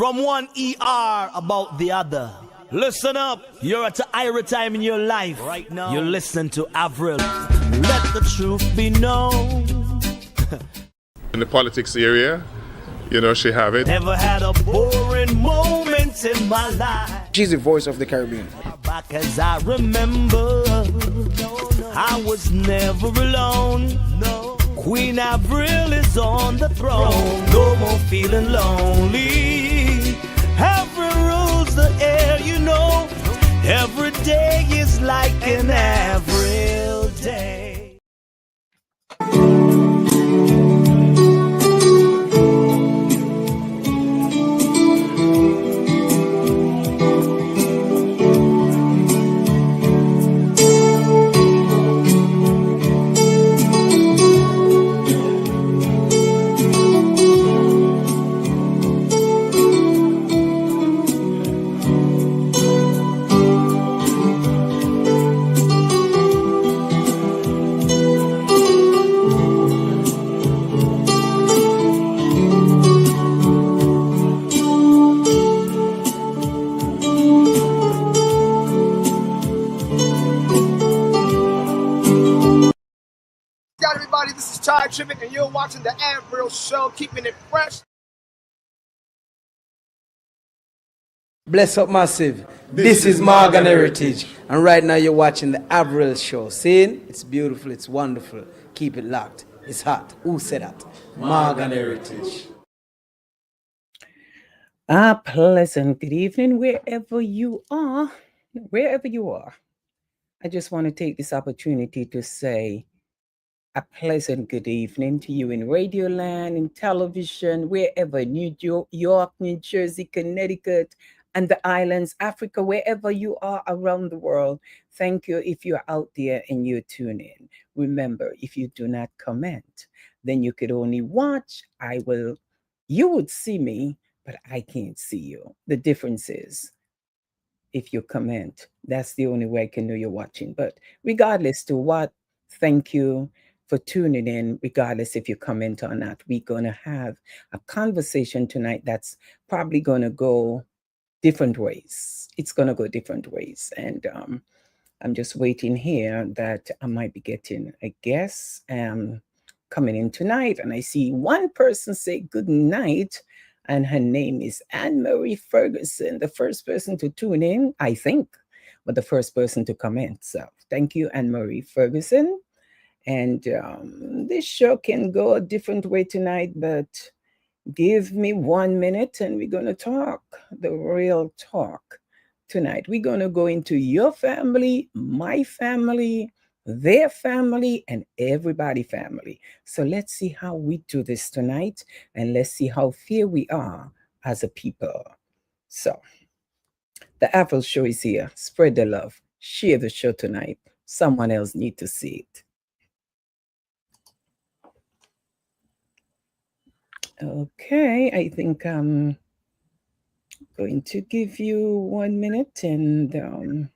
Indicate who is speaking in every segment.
Speaker 1: from one ER about the other. Listen up, you're at a higher time in your life. Right now, you're listening to Avril. Let the truth be known.
Speaker 2: In the politics area, you know, she have it.
Speaker 1: Never had a boring moment in my life.
Speaker 3: She's the voice of the Caribbean.
Speaker 1: Back as I remember, I was never alone. Queen Avril is on the throne. No more feeling lonely. Avril rules the air, you know. Every day is like an Avril day.
Speaker 4: Everybody, this is Ty Trivet, and you're watching the Avril Show, keeping it fresh.
Speaker 3: Bless up massive. This is Morgan Heritage. And right now you're watching the Avril Show. Seeing? It's beautiful, it's wonderful. Keep it locked. It's hot. Who said that? Morgan Heritage.
Speaker 5: A pleasant good evening wherever you are. Wherever you are. I just want to take this opportunity to say a pleasant good evening to you in Radio Land, in television, wherever, New York, New Jersey, Connecticut, and the islands, Africa, wherever you are around the world. Thank you if you're out there and you tune in. Remember, if you do not comment, then you could only watch. You would see me, but I can't see you. The difference is, if you comment, that's the only way I can know you're watching. But regardless to what, thank you for tuning in, regardless if you comment or not. We're going to have a conversation tonight that's probably going to go different ways. It's going to go different ways. And I'm just waiting here that I might be getting a guest coming in tonight. And I see one person say good night, and her name is Anne-Marie Ferguson, the first person to tune in, I think, but the first person to comment. So thank you, Anne-Marie Ferguson. And this show can go a different way tonight, but give me 1 minute and we're going to talk the real talk tonight. We're going to go into your family, my family, their family, and everybody's family. So let's see how we do this tonight, and let's see how fair we are as a people. So the Avril Show is here. Spread the love. Share the show tonight. Someone else needs to see it. Okay, I think I'm going to give you 1 minute, and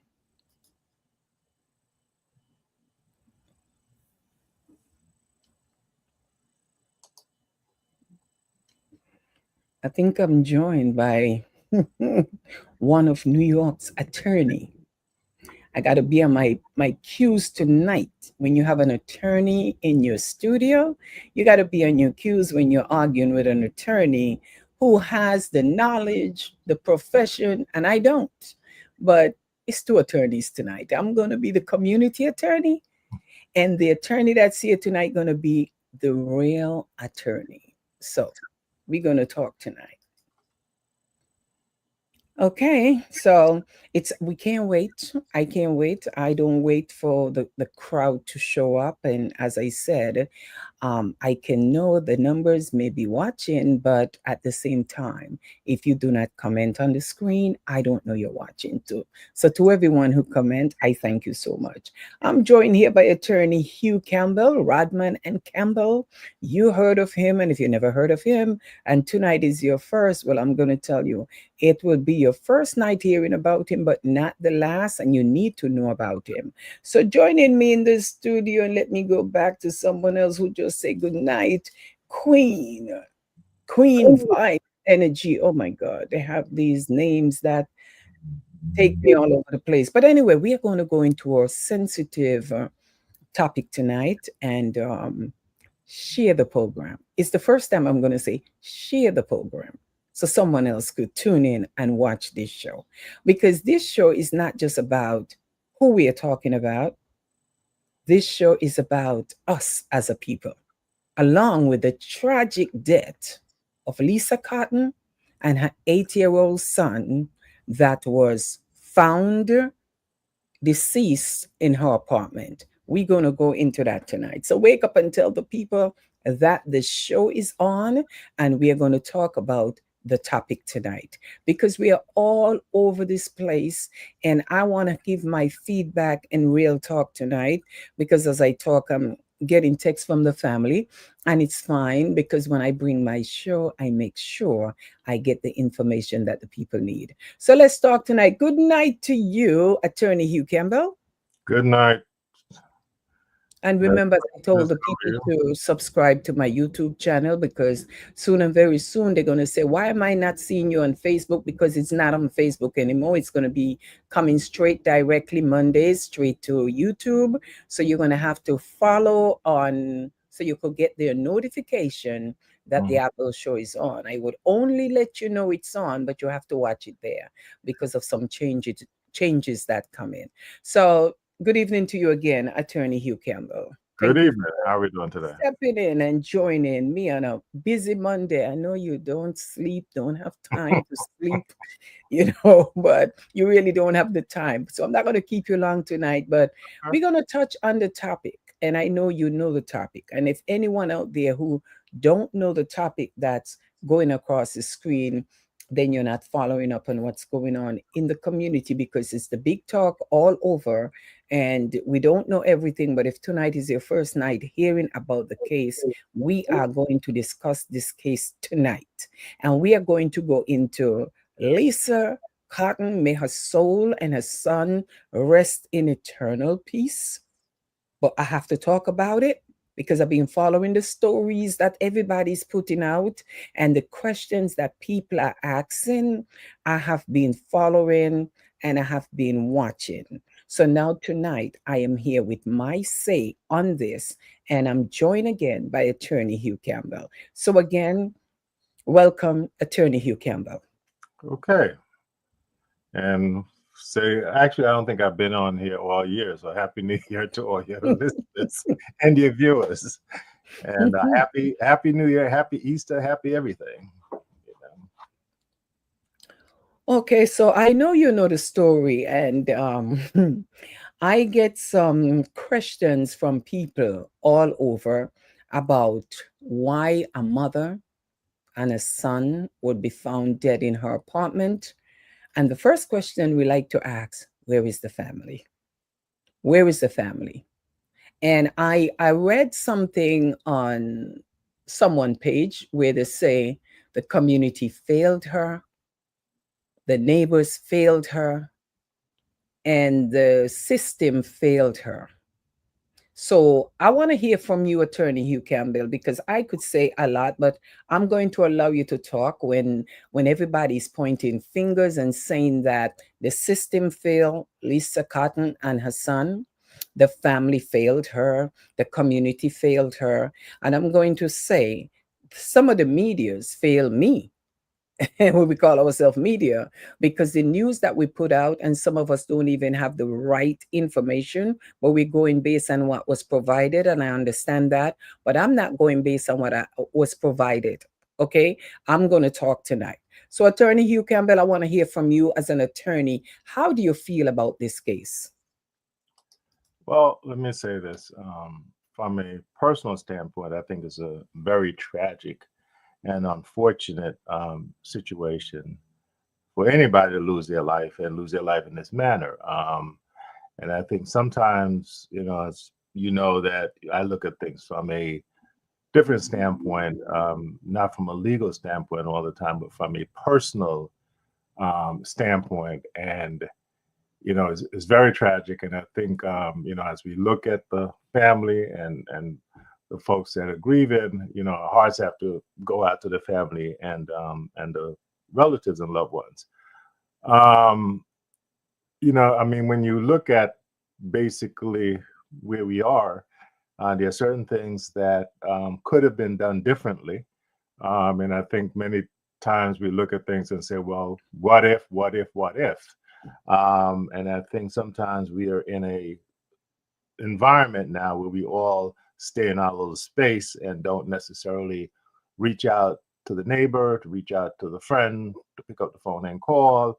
Speaker 5: I think I'm joined by one of New York's attorney. I got to be on my cues tonight. When you have an attorney in your studio, you got to be on your cues when you're arguing with an attorney who has the knowledge, the profession, and I don't. But it's two attorneys tonight. I'm going to be the community attorney, and the attorney that's here tonight going to be the real attorney. So we're going to talk tonight. Okay, so we can't wait. I can't wait. I don't wait for the crowd to show up. And as I said, I can know the numbers may be watching, but at the same time, if you do not comment on the screen, I don't know you're watching too. So to everyone who comment, I thank you so much. I'm joined here by attorney Hugh Campbell, Rodman and Campbell. You heard of him, and if you never heard of him, and tonight is your first, well, I'm going to tell you, it will be your first night hearing about him, but not the last, and you need to know about him. So joining me in the studio, and let me go back to someone else who just said good night, Queen Vine. energy. Oh my God, they have these names that take me all over the place. But anyway, we are going to go into a sensitive topic tonight and share the program. It's the first time I'm going to say share the program so someone else could tune in and watch this show. Because this show is not just about who we are talking about, this show is about us as a people, along with the tragic death of Lisa Cotton and her 8-year-old son that was found deceased in her apartment. We're going to go into that tonight. So wake up and tell the people that the show is on, and we are going to talk about the topic tonight because we are all over this place. And I want to give my feedback and real talk tonight because as I talk, I'm getting texts from the family, and it's fine because when I bring my show, I make sure I get the information that the people need. So let's talk tonight. Good night to you, Attorney Hugh Campbell.
Speaker 6: Good night.
Speaker 5: And remember, I told the people to subscribe to my YouTube channel because soon and very soon they're going to say, why am I not seeing you on Facebook? Because it's not on Facebook anymore. It's going to be coming straight directly Mondays, straight to YouTube. So you're going to have to follow on so you could get their notification that the Apple show is on. I would only let you know it's on, but you have to watch it there because of some changes that come in. So good evening to you again, Attorney Hugh Campbell.
Speaker 6: Good evening. How are we doing today?
Speaker 5: Stepping in and joining me on a busy Monday. I know you don't sleep, don't have time to sleep, but you really don't have the time. So I'm not going to keep you long tonight, but we're going to touch on the topic. And I know you know the topic. And if anyone out there who don't know the topic that's going across the screen, then you're not following up on what's going on in the community because it's the big talk all over and we don't know everything. But if tonight is your first night hearing about the case, we are going to discuss this case tonight. And we are going to go into Lisa Cotton. May her soul and her son rest in eternal peace. But I have to talk about it because I've been following the stories that everybody's putting out and the questions that people are asking. I have been following and I have been watching. So now tonight I am here with my say on this, and I'm joined again by Attorney Hugh Campbell. So again, welcome, Attorney Hugh Campbell.
Speaker 6: Okay. And actually, I don't think I've been on here all year. So happy New Year to all your listeners and your viewers. And happy New Year, happy Easter, happy everything.
Speaker 5: Okay, so I know you know the story, and I get some questions from people all over about why a mother and a son would be found dead in her apartment. And the first question we like to ask, where is the family? Where is the family? And I read something on someone page where they say the community failed her, the neighbors failed her, and the system failed her. So I want to hear from you, Attorney Hugh Campbell, because I could say a lot, but I'm going to allow you to talk when everybody's pointing fingers and saying that the system failed Lisa Cotton and her son, the family failed her, the community failed her, and I'm going to say some of the medias failed me. What we call ourselves media, because the news that we put out, and some of us don't even have the right information, but we're going based on what was provided, and I understand that, but I'm not going based on what was provided. Okay, I'm going to talk tonight. So Attorney Hugh Campbell, I want to hear from you as an attorney. How do you feel about this case?
Speaker 6: Well, let me say this. From a personal standpoint, I think it's a very tragic and unfortunate situation for anybody to lose their life and lose their life in this manner. And I think sometimes, that I look at things from a different standpoint, not from a legal standpoint all the time, but from a personal standpoint. And, it's very tragic. And I think, as we look at the family and the folks that are grieving, you know, our hearts have to go out to the family and the relatives and loved ones. You know, I mean, when you look at basically where we are, there are certain things that could have been done differently. And I think many times we look at things and say, well, what if, what if, what if? And I think sometimes we are in a environment now where we all stay in our little space and don't necessarily reach out to the neighbor, to reach out to the friend, to pick up the phone and call.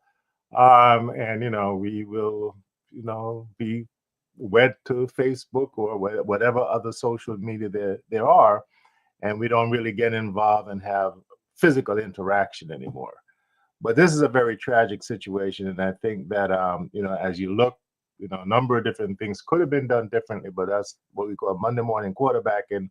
Speaker 6: And, you know, we will, you know, be wed to Facebook or whatever other social media there are. And we don't really get involved and have physical interaction anymore. But this is a very tragic situation. And I think that, you know, as you look, you know, a number of different things could have been done differently, but that's what we call Monday morning quarterbacking.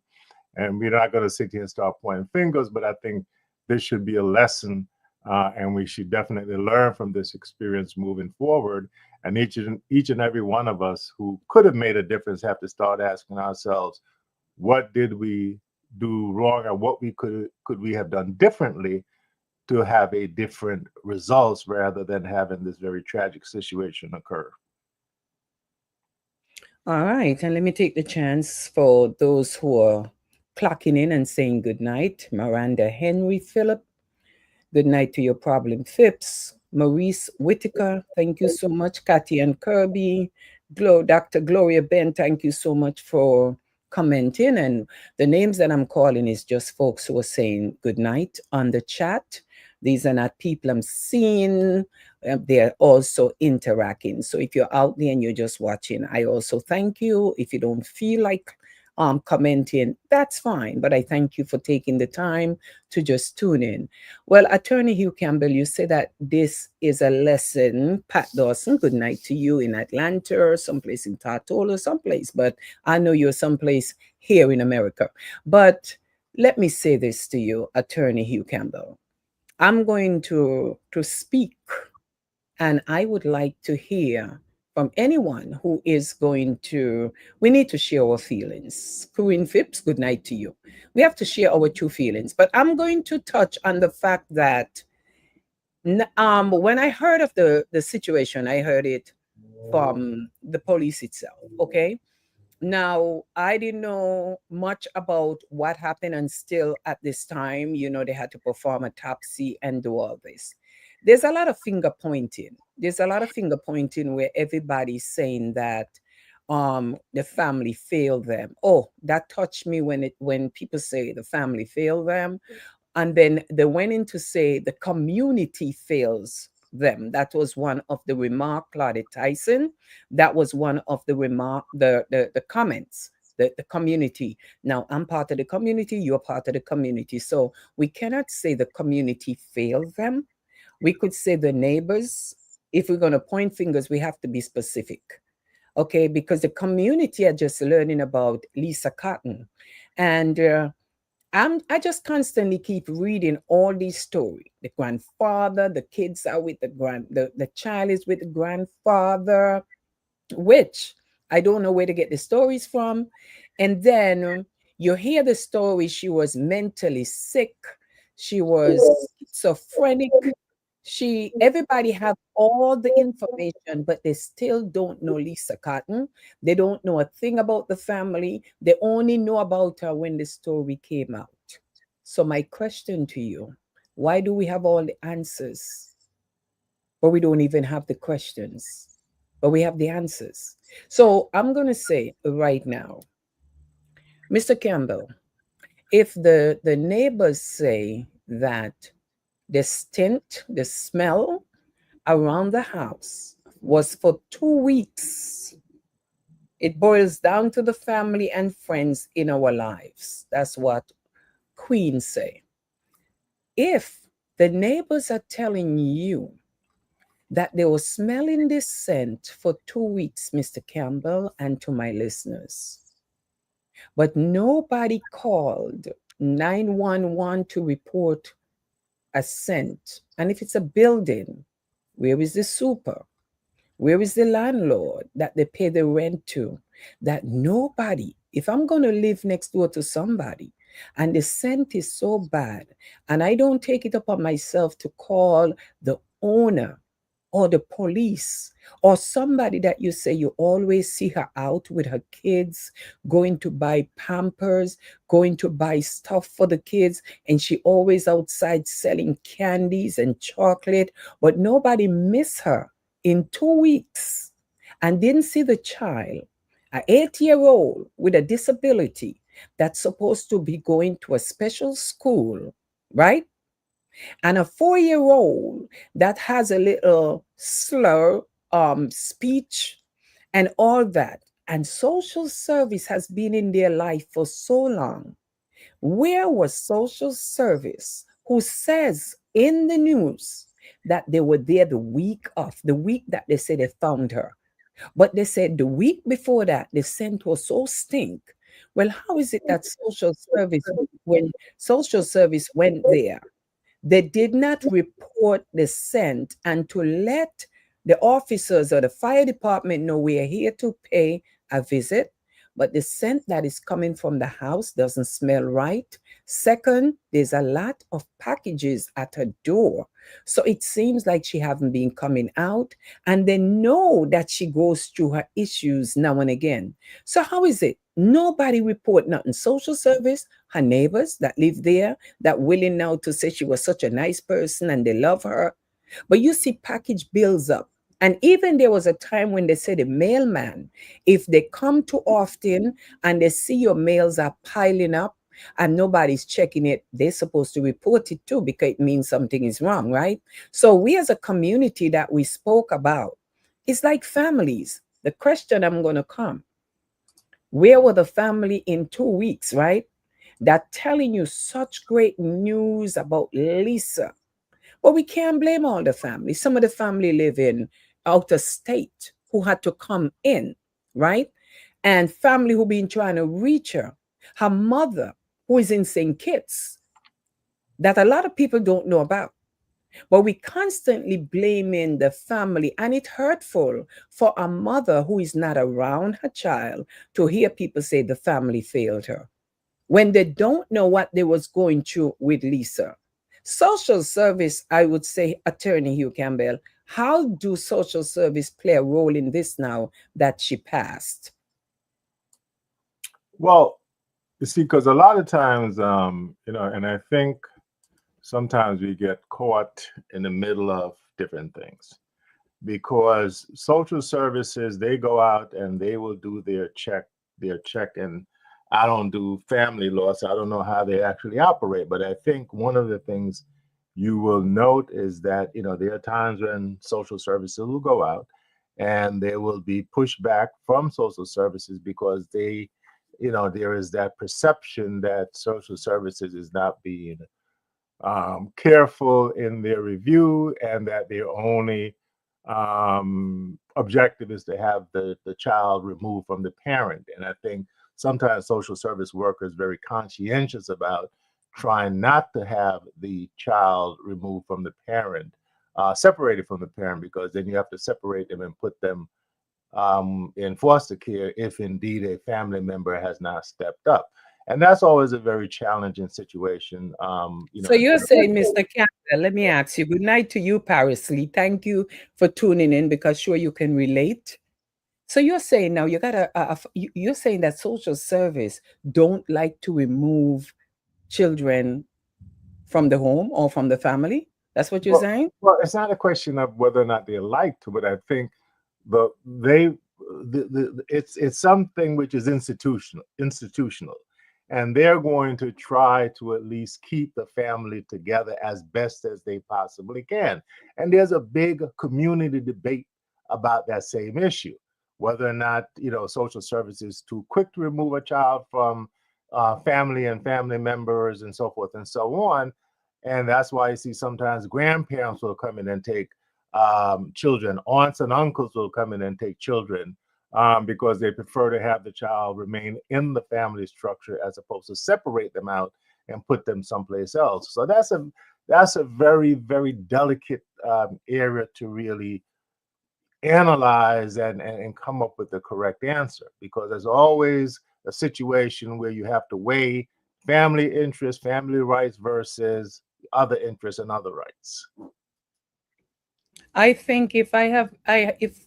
Speaker 6: And we're not going to sit here and start pointing fingers, but I think this should be a lesson, and we should definitely learn from this experience moving forward. And each and every one of us who could have made a difference have to start asking ourselves, what did we do wrong, or what could we have done differently to have a different results rather than having this very tragic situation occur.
Speaker 5: All right, and let me take the chance for those who are clocking in and saying good night. Miranda Henry Phillip, good night to your problem Phipps. Maurice Whitaker, thank you so much. Kathy and Kirby, Dr. Gloria Ben, thank you so much for commenting. And the names that I'm calling is just folks who are saying good night on the chat. These are not people I'm seeing. They're also interacting. So if you're out there and you're just watching, I also thank you. If you don't feel like commenting, that's fine. But I thank you for taking the time to just tune in. Well, Attorney Hugh Campbell, you say that this is a lesson. Pat Dawson, good night to you in Atlanta or someplace in Tortola, someplace. But I know you're someplace here in America. But let me say this to you, Attorney Hugh Campbell. I'm going to speak, and I would like to hear from anyone who is going to, we need to share our feelings. Corinne Phipps, good night to you. We have to share our true feelings, but I'm going to touch on the fact that when I heard of the situation, I heard it from the police itself, okay? Now, I didn't know much about what happened, and still at this time, you know, they had to perform a autopsy and do all this. There's a lot of finger pointing. There's a lot of finger pointing where everybody's saying that the family failed them. Oh, that touched me when people say the family failed them. And then they went in to say the community fails them. That was one of the remark, Claudia Tyson. That was one of the remark, the comments, the community. Now, I'm part of the community, you're part of the community. So we cannot say the community failed them. We could say the neighbors. If we're going to point fingers, we have to be specific. Okay, because the community are just learning about Lisa Cotton. And I just constantly keep reading all these stories. The grandfather, the kids are with the child is with the grandfather, which I don't know where to get the stories from. And then you hear the story, she was mentally sick, she was schizophrenic. Everybody have all the information, but they still don't know Lisa Cotton. They don't know a thing about the family. They only know about her when the story came out. So my question to you, why do we have all the answers, but we don't even have the questions, but we have the answers? So I'm going to say right now, Mr. Campbell, if the neighbors say that the stint, the smell around the house was for 2 weeks, it boils down to the family and friends in our lives. That's what Queen say. If the neighbors are telling you that they were smelling this scent for 2 weeks, Mr. Campbell, and to my listeners, but nobody called 911 to report a scent, and if it's a building, where is the super? Where is the landlord that they pay the rent to? That nobody If I'm going to live next door to somebody and the scent is so bad, and I don't take it upon myself to call the owner or the police or somebody that you say you always see her out with her kids, going to buy Pampers, going to buy stuff for the kids, and she always outside selling candies and chocolate, but nobody miss her in 2 weeks and didn't see the child, an 8-year-old with a disability that's supposed to be going to a special school, right? And a 4-year-old that has a little slur speech and all that. And social service has been in their life for so long. Where was social service who says in the news that they were there the week of, the week that they said they found her? But they said the week before that, the scent was so stink. Well, how is it that when social service went there, they did not report the scent and to let the officers or the fire department know we are here to pay a visit, but the scent that is coming from the house doesn't smell right. Second, there's a lot of packages at her door. So it seems like she haven't been coming out, and they know that she goes through her issues now and again. So how is it? Nobody report nothing. Social service, her neighbors that live there, that willing now to say she was such a nice person and they love her. But you see package bills up. And even there was a time when they said the mailman, if they come too often and they see your mails are piling up and nobody's checking it, they're supposed to report it too because it means something is wrong, right? So we as a community that we spoke about, it's like families. The question I'm going to come, where were the family in 2 weeks, right? That telling you such great news about Lisa. Well, we can't blame all the family. Some of the family live in outer state who had to come in, right? And family who been trying to reach her. Her mother, who is in St. Kitts, that a lot of people don't know about. But we constantly blaming the family, and it's hurtful for a mother who is not around her child to hear people say the family failed her when they don't know what they was going through with Lisa. Social service, I would say, Attorney Hugh Campbell, how do social service play a role in this now that she passed?
Speaker 6: Well, you see, because a lot of times, and I think sometimes we get caught in the middle of different things because social services, they go out and they will do their check, and I don't do family law, so I don't know how they actually operate. But I think one of the things you will note is that, there are times when social services will go out and there will be pushback from social services because there is that perception that social services is not being careful in their review, and that their only objective is to have the child removed from the parent. And I think sometimes social service workers very conscientious about trying not to have the child removed from the parent, separated from the parent, because then you have to separate them and put them in foster care if indeed a family member has not stepped up. And that's always a very challenging situation.
Speaker 5: So you're saying, Mr. Campbell, let me ask you, good night to you, Paris Lee. Thank you for tuning in because sure you can relate. So you're saying now you're saying that social service don't like to remove children from the home or from the family? That's what you're saying?
Speaker 6: Well, it's not a question of whether or not they like to, but I think it's something which is institutional, and they're going to try to at least keep the family together as best as they possibly can. And there's a big community debate about that same issue, whether or not social services too quick to remove a child from family and family members and so forth and so on. And that's why you see sometimes grandparents will come in and take children. Aunts and uncles will come in and take children because they prefer to have the child remain in the family structure as opposed to separate them out and put them someplace else. So that's a very, very delicate area to really analyze and come up with the correct answer, because there's always a situation where you have to weigh family interests, family rights versus other interests and other rights.
Speaker 5: I think if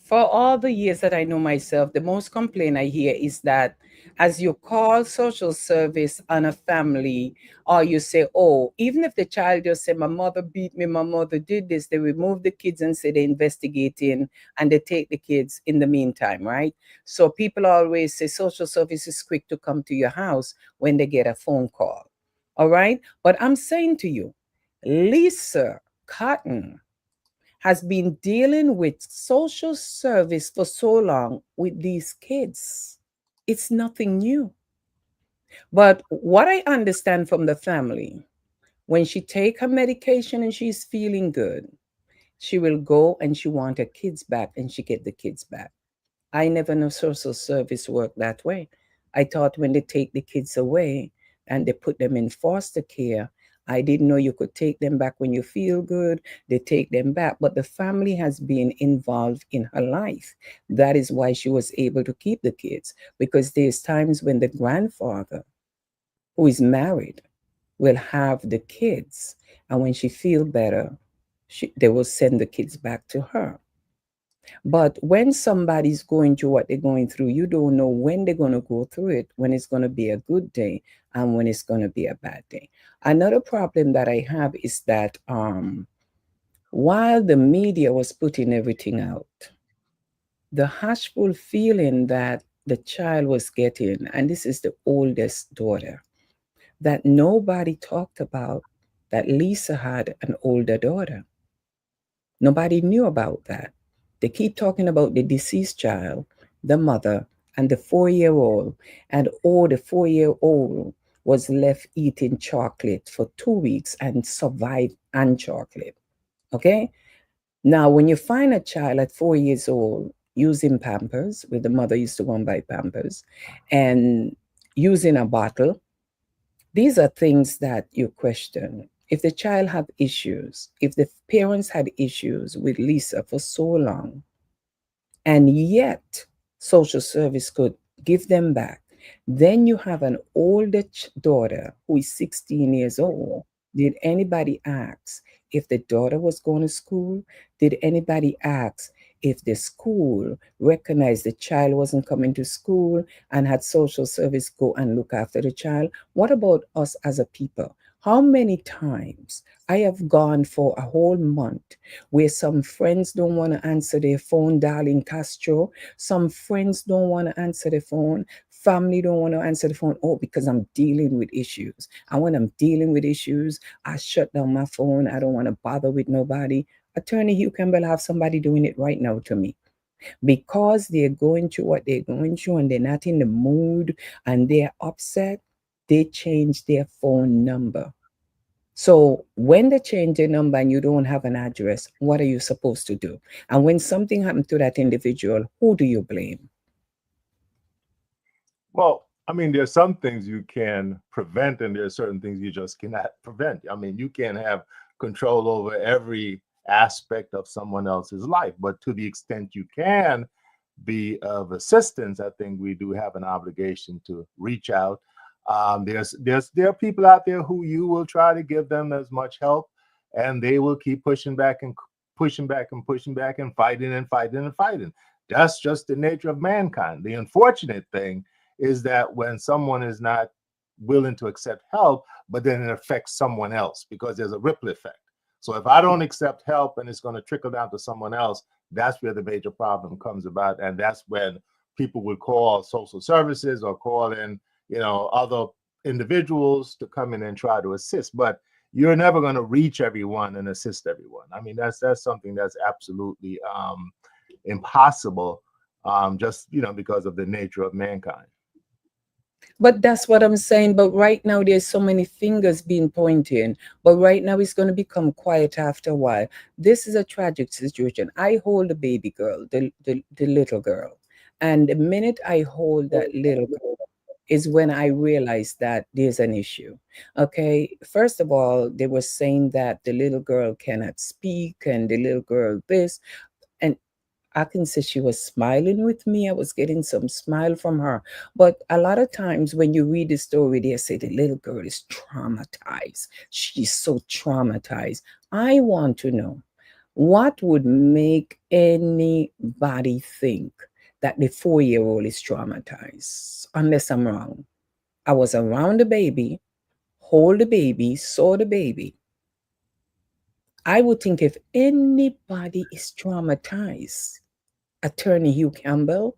Speaker 5: for all the years that I know myself, the most complaint I hear is that as you call social service on a family, or you say, oh, even if the child just say, my mother beat me, my mother did this, they remove the kids and say they're investigating and they take the kids in the meantime, right? So people always say social service is quick to come to your house when they get a phone call. All right. But I'm saying to you, Lisa Cotton has been dealing with social service for so long with these kids. It's nothing new. But what I understand from the family, when she take her medication and she's feeling good, she will go and she want her kids back and she get the kids back. I never know social service work that way. I thought when they take the kids away and they put them in foster care, I didn't know you could take them back when you feel good. They take them back. But the family has been involved in her life. That is why she was able to keep the kids. Because there's times when the grandfather, who is married, will have the kids. And when she feel better, they will send the kids back to her. But when somebody's going through what they're going through, you don't know when they're going to go through it, when it's going to be a good day and when it's going to be a bad day. Another problem that I have is that while the media was putting everything out, the hushful feeling that the child was getting, and this is the oldest daughter, that nobody talked about that Lisa had an older daughter. Nobody knew about that. They keep talking about the deceased child, the mother, and the 4-year-old. And oh, the 4-year-old was left eating chocolate for 2 weeks and survived on chocolate. Okay? Now, when you find a child at 4 years old using Pampers, where the mother used to go and buy Pampers, and using a bottle, these are things that you question. If the child had issues, if the parents had issues with Lisa for so long, and yet social service could give them back, then you have an older daughter who is 16 years old. Did anybody ask if the daughter was going to school? Did anybody ask if the school recognized the child wasn't coming to school and had social service go and look after the child? What about us as a people? How many times I have gone for a whole month where some friends don't want to answer their phone, darling Castro. Some friends don't want to answer the phone. Family don't want to answer the phone. Oh, because I'm dealing with issues. And when I'm dealing with issues, I shut down my phone. I don't want to bother with nobody. Attorney Hugh Campbell have somebody doing it right now to me. Because they're going through what they're going through and they're not in the mood and they're upset, they change their phone number. So when they change their number and you don't have an address, what are you supposed to do? And when something happened to that individual, who do you blame?
Speaker 6: Well, I mean, there's some things you can prevent, and there's certain things you just cannot prevent. I mean, you can't have control over every aspect of someone else's life, but to the extent you can be of assistance, I think we do have an obligation to reach out. There are people out there who you will try to give them as much help, and they will keep pushing back and pushing back and pushing back and fighting and fighting and fighting. That's just the nature of mankind. The unfortunate thing is that when someone is not willing to accept help, but then it affects someone else because there's a ripple effect. So if I don't accept help and it's going to trickle down to someone else, that's where the major problem comes about. And that's when people would call social services or call in, other individuals to come in and try to assist. But you're never going to reach everyone and assist everyone. I mean, that's something that's absolutely impossible, just because of the nature of mankind.
Speaker 5: But that's what I'm saying. But right now, there's so many fingers being pointed. But right now, it's going to become quiet after a while. This is a tragic situation. I hold the baby girl, the little girl. And the minute I hold that little girl is when I realized that there's an issue. Okay. First of all, they were saying that the little girl cannot speak and the little girl this. And I can say she was smiling with me. I was getting some smile from her. But a lot of times when you read the story, they say the little girl is traumatized. She's so traumatized. I want to know what would make anybody think that the 4 year old is traumatized, unless I'm wrong. I was around the baby, hold the baby, saw the baby. I would think if anybody is traumatized, Attorney Hugh Campbell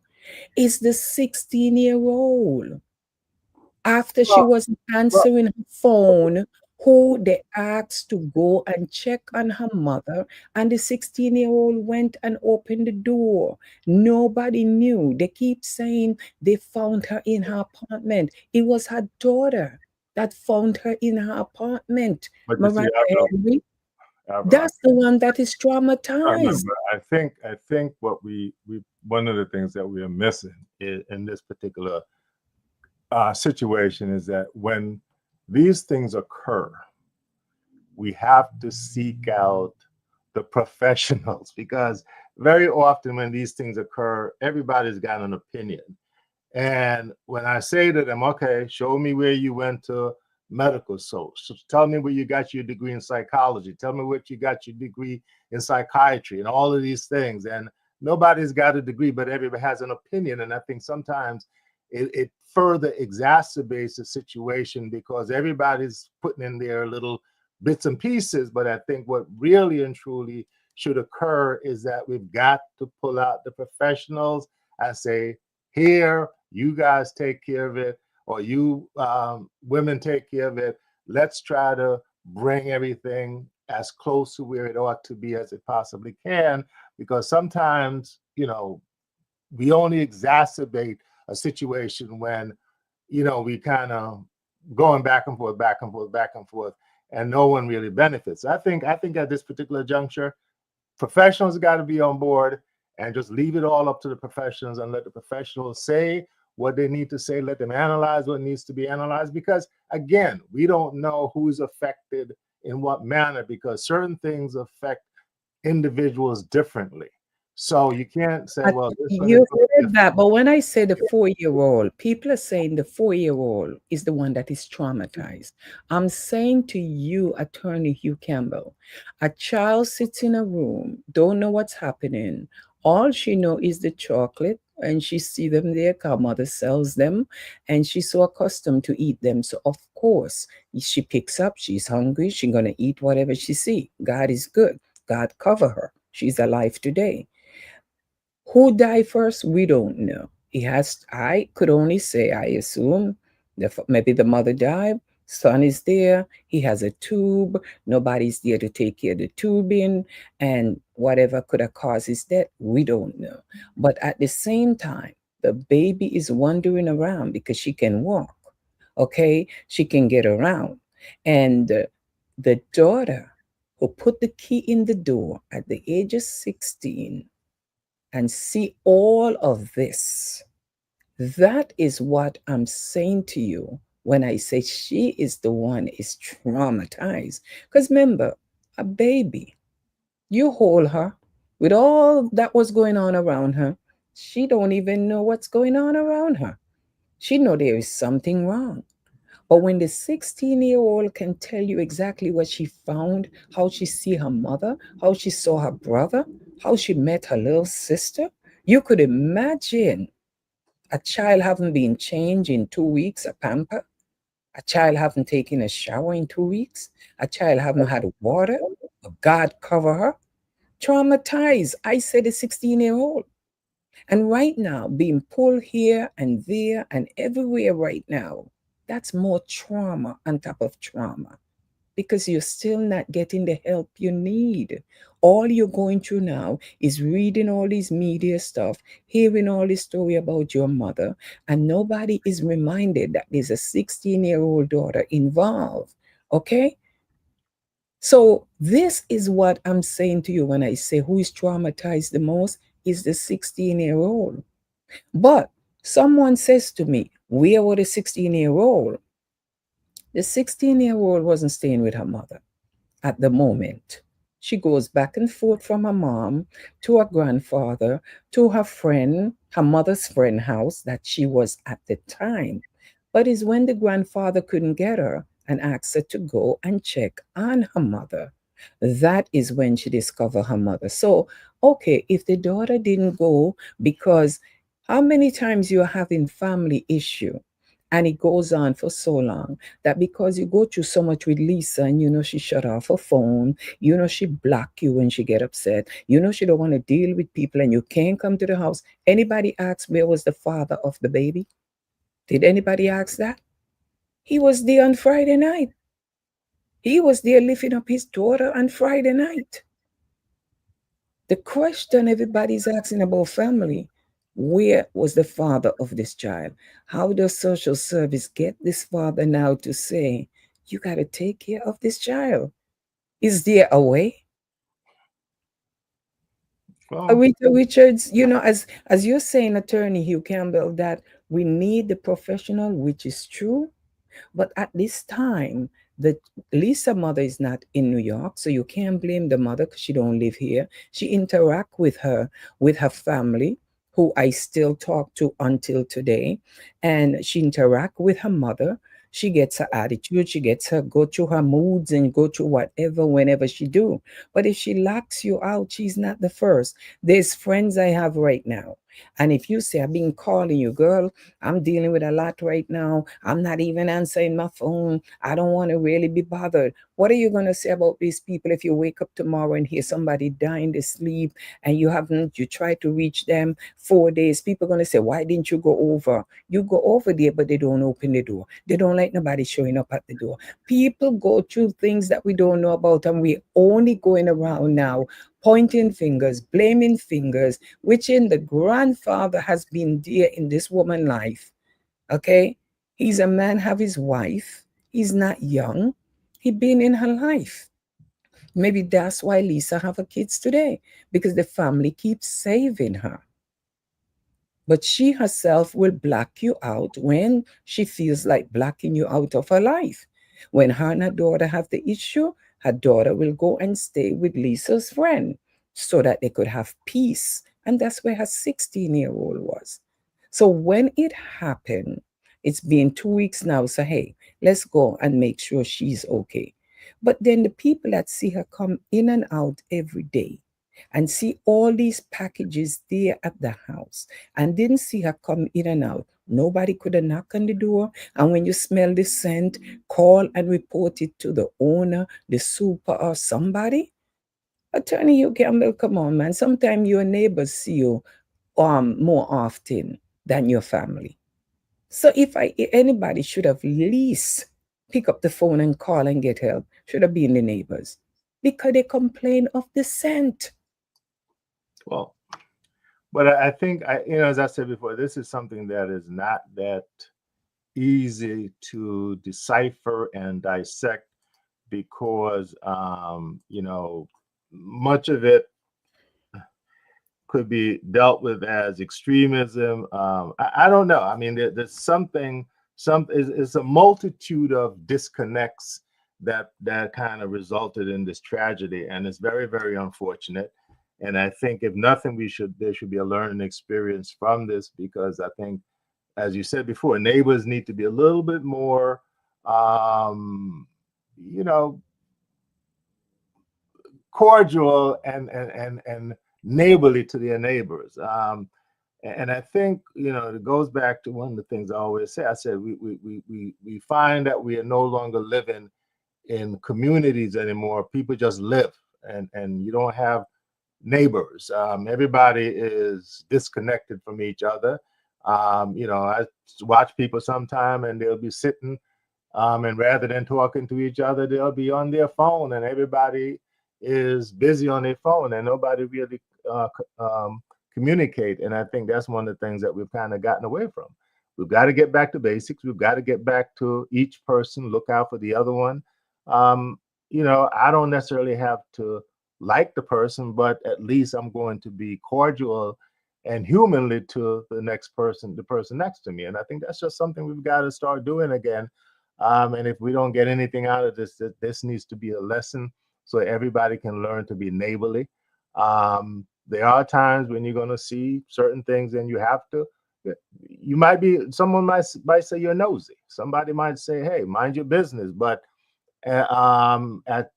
Speaker 5: is the 16-year-old. After she
Speaker 6: Well,
Speaker 5: was
Speaker 6: well,
Speaker 5: answering her phone, who they asked to go and check on her mother, and the 16-year-old went and opened the door. Nobody knew. They keep saying they found her in her apartment. It was her daughter that found her in her apartment.
Speaker 6: but you see,
Speaker 5: Mariah Henry,
Speaker 6: Avril,
Speaker 5: that's the one that is
Speaker 6: I
Speaker 5: traumatized.
Speaker 6: remember. I think what we one of the things that we are missing in this particular situation is that when these things occur, we have to seek out the professionals because very often when these things occur, everybody's got an opinion. And when I say to them, okay, show me where you went to medical school. So tell me where you got your degree in psychology. Tell me what you got your degree in psychiatry and all of these things. And nobody's got a degree, but everybody has an opinion. And I think sometimes it further exacerbates the situation because everybody's putting in their little bits and pieces. But I think what really and truly should occur is that we've got to pull out the professionals and say, here, you guys take care of it, or you women take care of it. Let's try to bring everything as close to where it ought to be as it possibly can, because sometimes, we only exacerbate a situation when, we kind of going back and forth, back and forth, back and forth, and no one really benefits. I think at this particular juncture, professionals got to be on board and just leave it all up to the professionals and let the professionals say what they need to say, let them analyze what needs to be analyzed, because again, we don't know who's affected in what manner, because certain things affect individuals differently. So you can't say,
Speaker 5: I,
Speaker 6: well, this one is
Speaker 5: you
Speaker 6: going to
Speaker 5: heard that, but when I say the 4 year old, people are saying the 4 year old is the one that is traumatized. I'm saying to you, Attorney Hugh Campbell, a child sits in a room, don't know what's happening. All she know is the chocolate, and she see them there. Her mother sells them, and she's so accustomed to eat them. So of course, she picks up. She's hungry. She's gonna eat whatever she see. God is good. God cover her. She's alive today. Who died first? We don't know. I could only say, I assume, maybe the mother died. Son is there. He has a tube. Nobody's there to take care of the tubing. And whatever could have caused his death, we don't know. But at the same time, the baby is wandering around because she can walk. Okay? She can get around. And the daughter who put the key in the door at the age of 16 and see all of this. That is what I'm saying to you when I say she is the one is traumatized. Because remember, a baby, you hold her with all that was going on around her. She don't even know what's going on around her. She know there is something wrong. But when the 16-year-old can tell you exactly what she found, how she see her mother, how she saw her brother, how she met her little sister, you could imagine a child having been changed in 2 weeks, a pamper, a child having taken a shower in 2 weeks, a child having had water, God cover her, traumatized. I said a 16-year-old. And right now, being pulled here and there and everywhere right now, that's more trauma on top of trauma because you're still not getting the help you need. All you're going through now is reading all these media stuff, hearing all this story about your mother, and nobody is reminded that there's a 16-year-old daughter involved. Okay? So this is what I'm saying to you when I say who is traumatized the most is the 16-year-old. But someone says to me, where were the 16-year-old? The 16-year-old wasn't staying with her mother at the moment. She goes back and forth from her mom to her grandfather to her friend, her mother's friend house that she was at the time. But it's when the grandfather couldn't get her and asked her to go and check on her mother. That is when she discovered her mother. So, okay, if the daughter didn't go because how many times you're having family issue and it goes on for so long that because you go through so much with Lisa and she shut off her phone, she block you when she get upset, she don't want to deal with people and you can't come to the house. Anybody ask where was the father of the baby? Did anybody ask that? He was there on Friday night. He was there lifting up his daughter on Friday night. The question everybody's asking about family, where was the father of this child? How does social service get this father now to say, you got to take care of this child? Is there a way?
Speaker 6: Well,
Speaker 5: Richards, as you're saying, Attorney Hugh Campbell, that we need the professional, which is true. But at this time, the Lisa mother is not in New York, so you can't blame the mother because she don't live here. She interact with her family, who I still talk to until today, and she interact with her mother. She gets her attitude, she gets her go through her moods and go through whatever whenever she do. But if she locks you out, she's not the first. There's friends I have right now. And if you say, I've been calling you, girl, I'm dealing with a lot right now. I'm not even answering my phone. I don't want to really be bothered. What are you going to say about these people if you wake up tomorrow and hear somebody dying to sleep and you try to reach them 4 days? People are going to say, why didn't you go over? You go over there, but they don't open the door. They don't like nobody showing up at the door. People go through things that we don't know about, and we're only going around now pointing fingers, blaming fingers, which in the grandfather has been there in this woman's life. Okay? He's a man, have his wife. He's not young. He been in her life. Maybe that's why Lisa have her kids today, because the family keeps saving her. But she herself will block you out when she feels like blocking you out of her life. When her and her daughter have the issue, her daughter will go and stay with Lisa's friend so that they could have peace. And that's where her 16-year-old was. So when it happened, it's been 2 weeks now. So, hey, let's go and make sure she's okay. But then the people that see her come in and out every day and see all these packages there at the house and didn't see her come in and out. Nobody could have knocked on the door. And when you smell the scent, call and report it to the owner, the super, or somebody. Attorney Hugh Campbell, come on, man. Sometimes your neighbors see you more often than your family. So if anybody should have least pick up the phone and call and get help, should have been the neighbors, because they complain of the scent.
Speaker 6: well, but I think as I said before, this is something that is not that easy to decipher and dissect because much of it could be dealt with as extremism. I don't know. I mean, there's something. It's a multitude of disconnects that kind of resulted in this tragedy, and it's very, very unfortunate. And I think if nothing, there should be a learning experience from this, because I think, as you said before, neighbors need to be a little bit more, you know, cordial and neighborly to their neighbors. And I think, it goes back to one of the things I always say. I said we find that we are no longer living in communities anymore. People just live, and you don't have neighbors. Everybody is disconnected from each other. I watch people sometime and they'll be sitting, and rather than talking to each other, they'll be on their phone, and everybody is busy on their phone, and nobody really communicate. And I think that's one of the things that we've kind of gotten away from. We've got to get back to basics. We've got to get back to each person, look out for the other one. I don't necessarily have to like the person, but at least I'm going to be cordial and humanly to the next person, the person next to me. And I think that's just something we've got to start doing again. And if we don't get anything out of this, this needs to be a lesson so everybody can learn to be neighborly. There are times when you're going to see certain things and you have to. You might be, someone might say you're nosy. Somebody might say, hey, mind your business. But at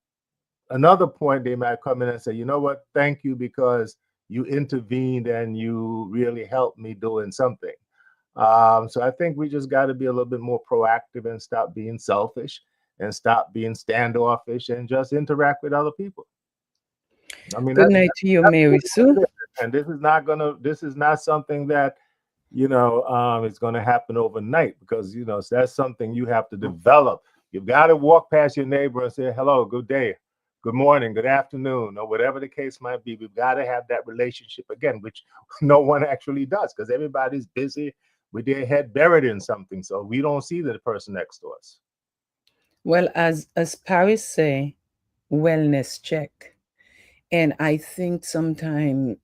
Speaker 6: another point, they might come in and say, you know what, thank you because you intervened and you really helped me doing something. So I think we just got to be a little bit more proactive and stop being selfish and stop being standoffish and just interact with other people. I mean,
Speaker 5: Good night to you, Mary Sue.
Speaker 6: and this is not something that, it's going to happen overnight, because, that's something you have to develop. You've got to walk past your neighbor and say, hello, good day, good morning, good afternoon, or whatever the case might be. We've got to have that relationship again, which no one actually does, because everybody's busy with their head buried in something. So we don't see the person next to us.
Speaker 5: Well, as Paris say, wellness check. And I think sometimes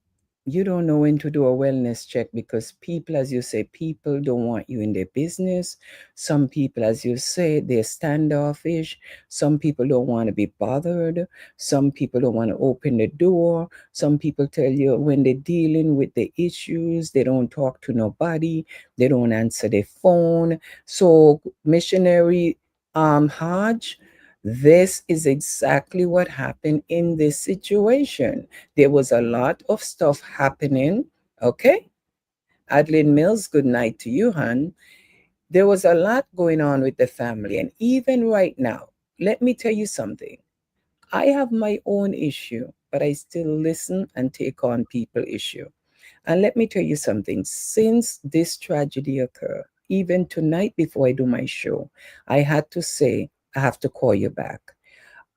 Speaker 5: you don't know when to do a wellness check, because people, as you say, people don't want you in their business. Some people, as you say, they're standoffish. Some people don't want to be bothered. Some people don't want to open the door. Some people tell you when they're dealing with the issues, they don't talk to nobody. They don't answer their phone. So, missionary Hodge, this is exactly what happened in this situation. There was a lot of stuff happening. Okay. Adeline Mills, good night to you, hon. There was a lot going on with the family. And even right now, let me tell you something. I have my own issue, but I still listen and take on people issue. And let me tell you something. Since this tragedy occurred, even tonight before I do my show, I had to say, I have to call you back.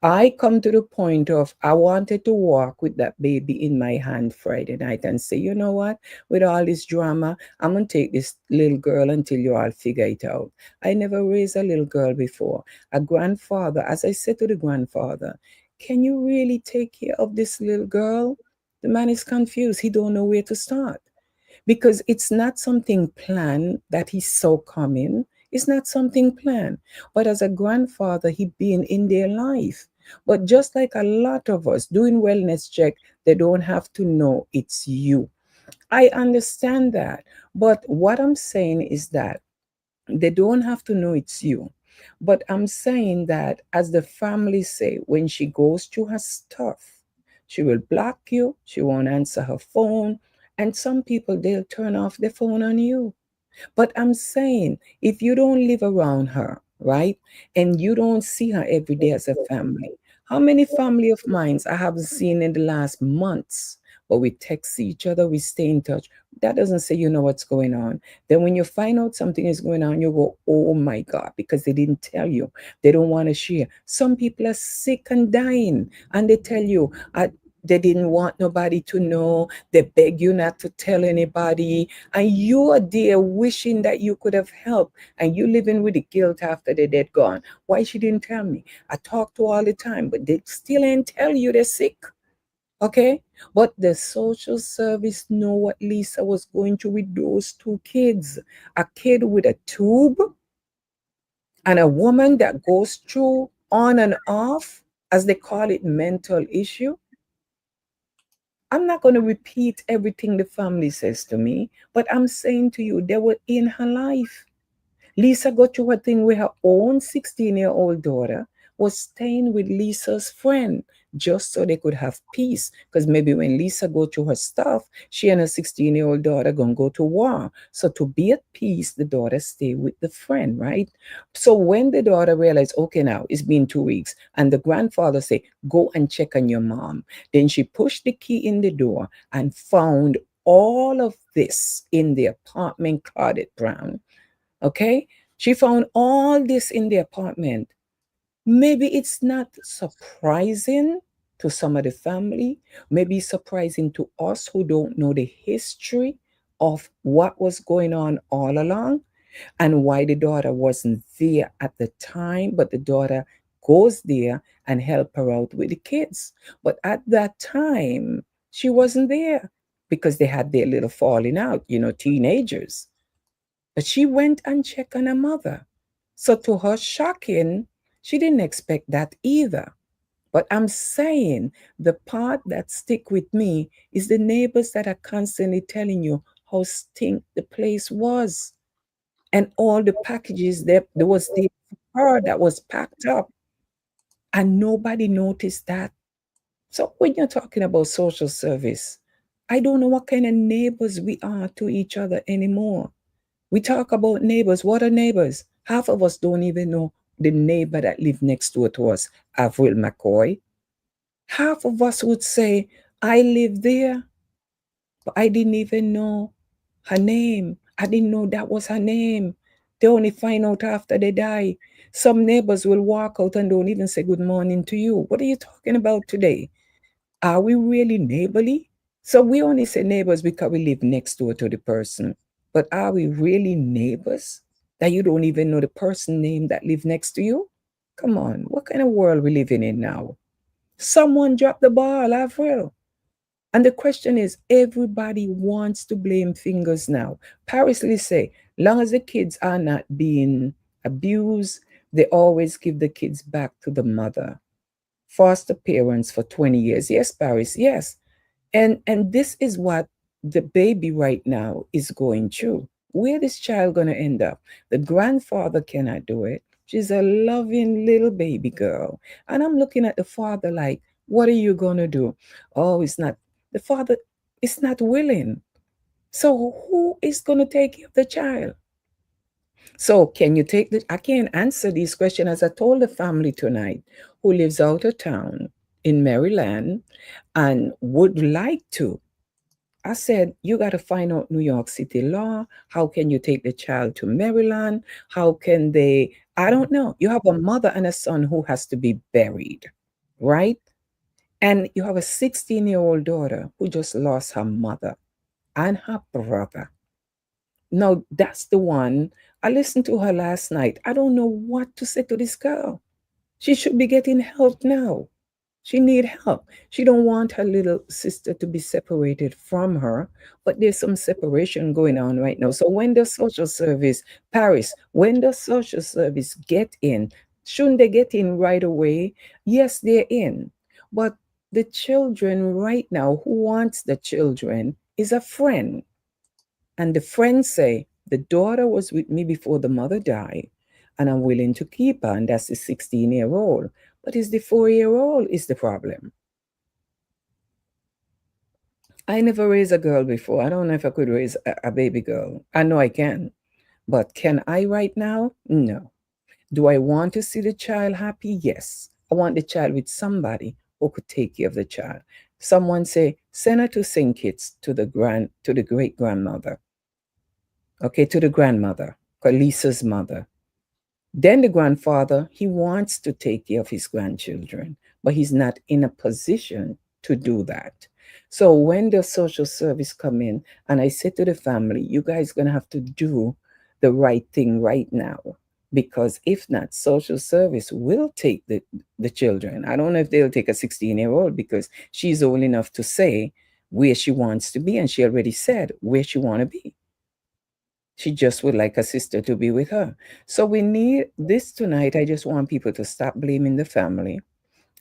Speaker 5: I come to the point of I wanted to walk with that baby in my hand Friday night and say, you know what? With all this drama, I'm going to take this little girl until you all figure it out. I never raised a little girl before. A grandfather, as I said to the grandfather, can you really take care of this little girl? The man is confused. He don't know where to start, because it's not something planned that he saw coming. It's not something planned. But as a grandfather, he been in their life. But just like a lot of us doing wellness check, they don't have to know it's you. I understand that. But what I'm saying is that they don't have to know it's you. But I'm saying that, as the family say, when she goes through her stuff, she will block you, she won't answer her phone, and some people, they'll turn off their phone on you. But I'm saying, if you don't live around her, right, and you don't see her every day as a family, how many family of mine I haven't seen in the last months, but we text each other, we stay in touch. That doesn't say you know what's going on. Then when you find out something is going on, you go, oh my God, because they didn't tell you. They don't want to share. Some people are sick and dying, and they tell you, they didn't want nobody to know. They beg you not to tell anybody. And you are there wishing that you could have helped. And you living with the guilt after they're dead gone. Why she didn't tell me? I talk to all the time, but they still ain't tell you they're sick. Okay? But the social service know what Lisa was going through with those two kids. A kid with a tube and a woman that goes through on and off, as they call it, mental issue. I'm not going to repeat everything the family says to me, but I'm saying to you, they were in her life. Lisa got through a thing with her own 16-year-old daughter was staying with Lisa's friend just so they could have peace. Because maybe when Lisa go through her stuff, she and her 16-year-old daughter gonna go to war. So to be at peace, the daughter stay with the friend, right? So when the daughter realized, okay, now it's been 2 weeks, and the grandfather say, go and check on your mom. Then she pushed the key in the door and found all of this in the apartment, Claudette Brown. Okay? She found all this in the apartment. Maybe it's not surprising to some of the family, maybe surprising to us who don't know the history of what was going on all along and why the daughter wasn't there at the time, but the daughter goes there and help her out with the kids. But at that time, she wasn't there because they had their little falling out, teenagers. But she went and checked on her mother. So to her shocking, she didn't expect that either. But I'm saying the part that stick with me is the neighbors that are constantly telling you how stink the place was. And all the packages that there was the her that was packed up and nobody noticed that. So when you're talking about social service, I don't know what kind of neighbors we are to each other anymore. We talk about neighbors. What are neighbors? Half of us don't even know the neighbor that lived next door to us, Avril McCoy. Half of us would say, I live there, but I didn't even know her name. I didn't know that was her name. They only find out after they die. Some neighbors will walk out and don't even say good morning to you. What are you talking about today? Are we really neighborly? So we only say neighbors because we live next door to the person. But are we really neighbors? That you don't even know the person name that live next to you? Come on, what kind of world we living in now? Someone dropped the ball, Avril. And the question is, everybody wants to blame fingers now. Paris Lee say, long as the kids are not being abused, they always give the kids back to the mother. Foster parents for 20 years. Yes, Paris, yes. And this is what the baby right now is going through. Where this child gonna end up? The grandfather cannot do it. She's a loving little baby girl. And I'm looking at the father like, what are you gonna do? Oh, it's not the father is not willing. So who is gonna take care of the child? So can you take the I can't answer these questions as I told the family tonight who lives out of town in Maryland and would like to. I said, you got to find out New York City law. How can you take the child to Maryland? How can they? I don't know. You have a mother and a son who has to be buried, right? And you have a 16-year-old daughter who just lost her mother and her brother. Now, that's the one. I listened to her last night. I don't know what to say to this girl. She should be getting help now. She need help. She don't want her little sister to be separated from her, but there's some separation going on right now. So when the social service, Paris, when the social service get in, shouldn't they get in right away? Yes, they're in. But the children right now, who wants the children is a friend. And the friend say, the daughter was with me before the mother died, and I'm willing to keep her, and that's the 16-year-old. But it's the 4-year-old is the problem. I never raised a girl before. I don't know if I could raise a baby girl. I know I can. But can I right now? No. Do I want to see the child happy? Yes. I want the child with somebody who could take care of the child. Someone say, send her to St. Kitts to the great grandmother. Okay, to the grandmother, Lisa's mother. Then the grandfather, he wants to take care of his grandchildren, but he's not in a position to do that. So when the social service come in, and I said to the family, you guys gonna have to do the right thing right now. Because if not, social service will take the children. I don't know if they'll take a 16-year-old because she's old enough to say where she wants to be, and she already said where she want to be. She just would like a sister to be with her. So we need this tonight. I just want people to stop blaming the family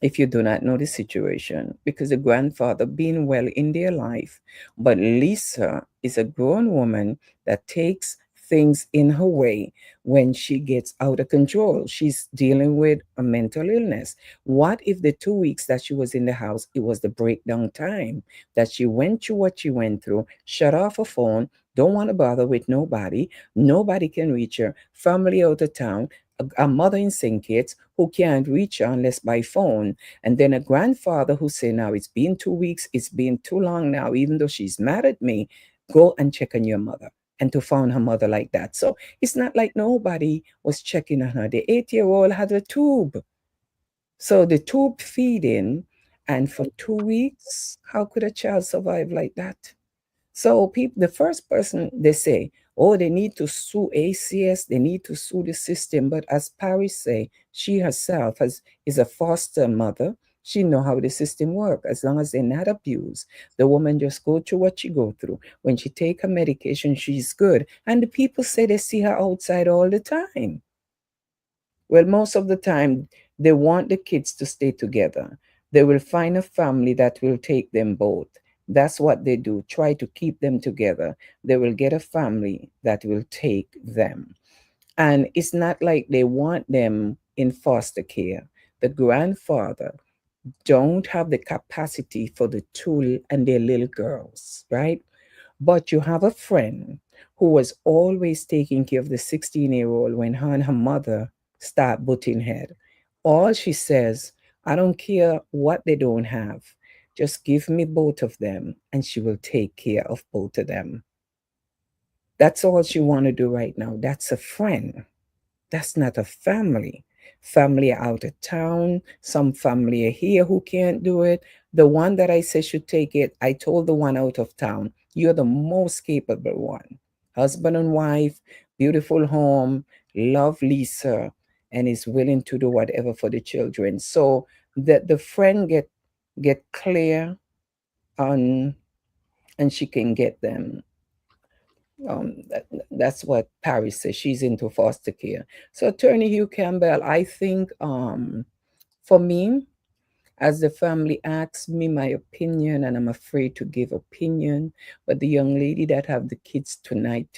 Speaker 5: if you do not know the situation, because the grandfather being well in their life, but Lisa is a grown woman that takes things in her way when she gets out of control. She's dealing with a mental illness. What if the 2 weeks that she was in the house, it was the breakdown time that she went through what she went through, shut off her phone, don't want to bother with nobody can reach her, family out of town, a mother in St. Kitts who can't reach her unless by phone, and then a grandfather who say, now it's been 2 weeks, it's been too long now, even though she's mad at me, go and check on your mother. And to find her mother like that. So it's not like nobody was checking on her. The 8-year-old had a tube. So the tube feeding, and for 2 weeks, how could a child survive like that? So people, the first person they say, oh, they need to sue ACS, they need to sue the system. But as Paris say, she herself is a foster mother. She know how the system work. As long as they're not abused, the woman just go through what she go through. When she take her medication, she's good. And the people say they see her outside all the time. Well, most of the time, They want the kids to stay together. They will find a family that will take them both. That's what they do. Try to keep them together. They will get a family that will take them. And it's not like they want them in foster care. The grandfather don't have the capacity for the two and their little girls, right? But you have a friend who was always taking care of the 16-year-old when her and her mother start butting head. All she says, I don't care what they don't have. Just give me both of them and she will take care of both of them. That's all she want to do right now. That's a friend. That's not a family. Family are out of town. Some family are here who can't do it. The one that I said should take it, I told the one out of town, you're the most capable one. Husband and wife, beautiful home, love Lisa, and is willing to do whatever for the children. So that the friend get clear on and she can get them. That's what Paris says. She's into foster care. So, Attorney Hugh Campbell, I think for me, as the family asks me my opinion, and I'm afraid to give opinion, but the young lady that have the kids tonight,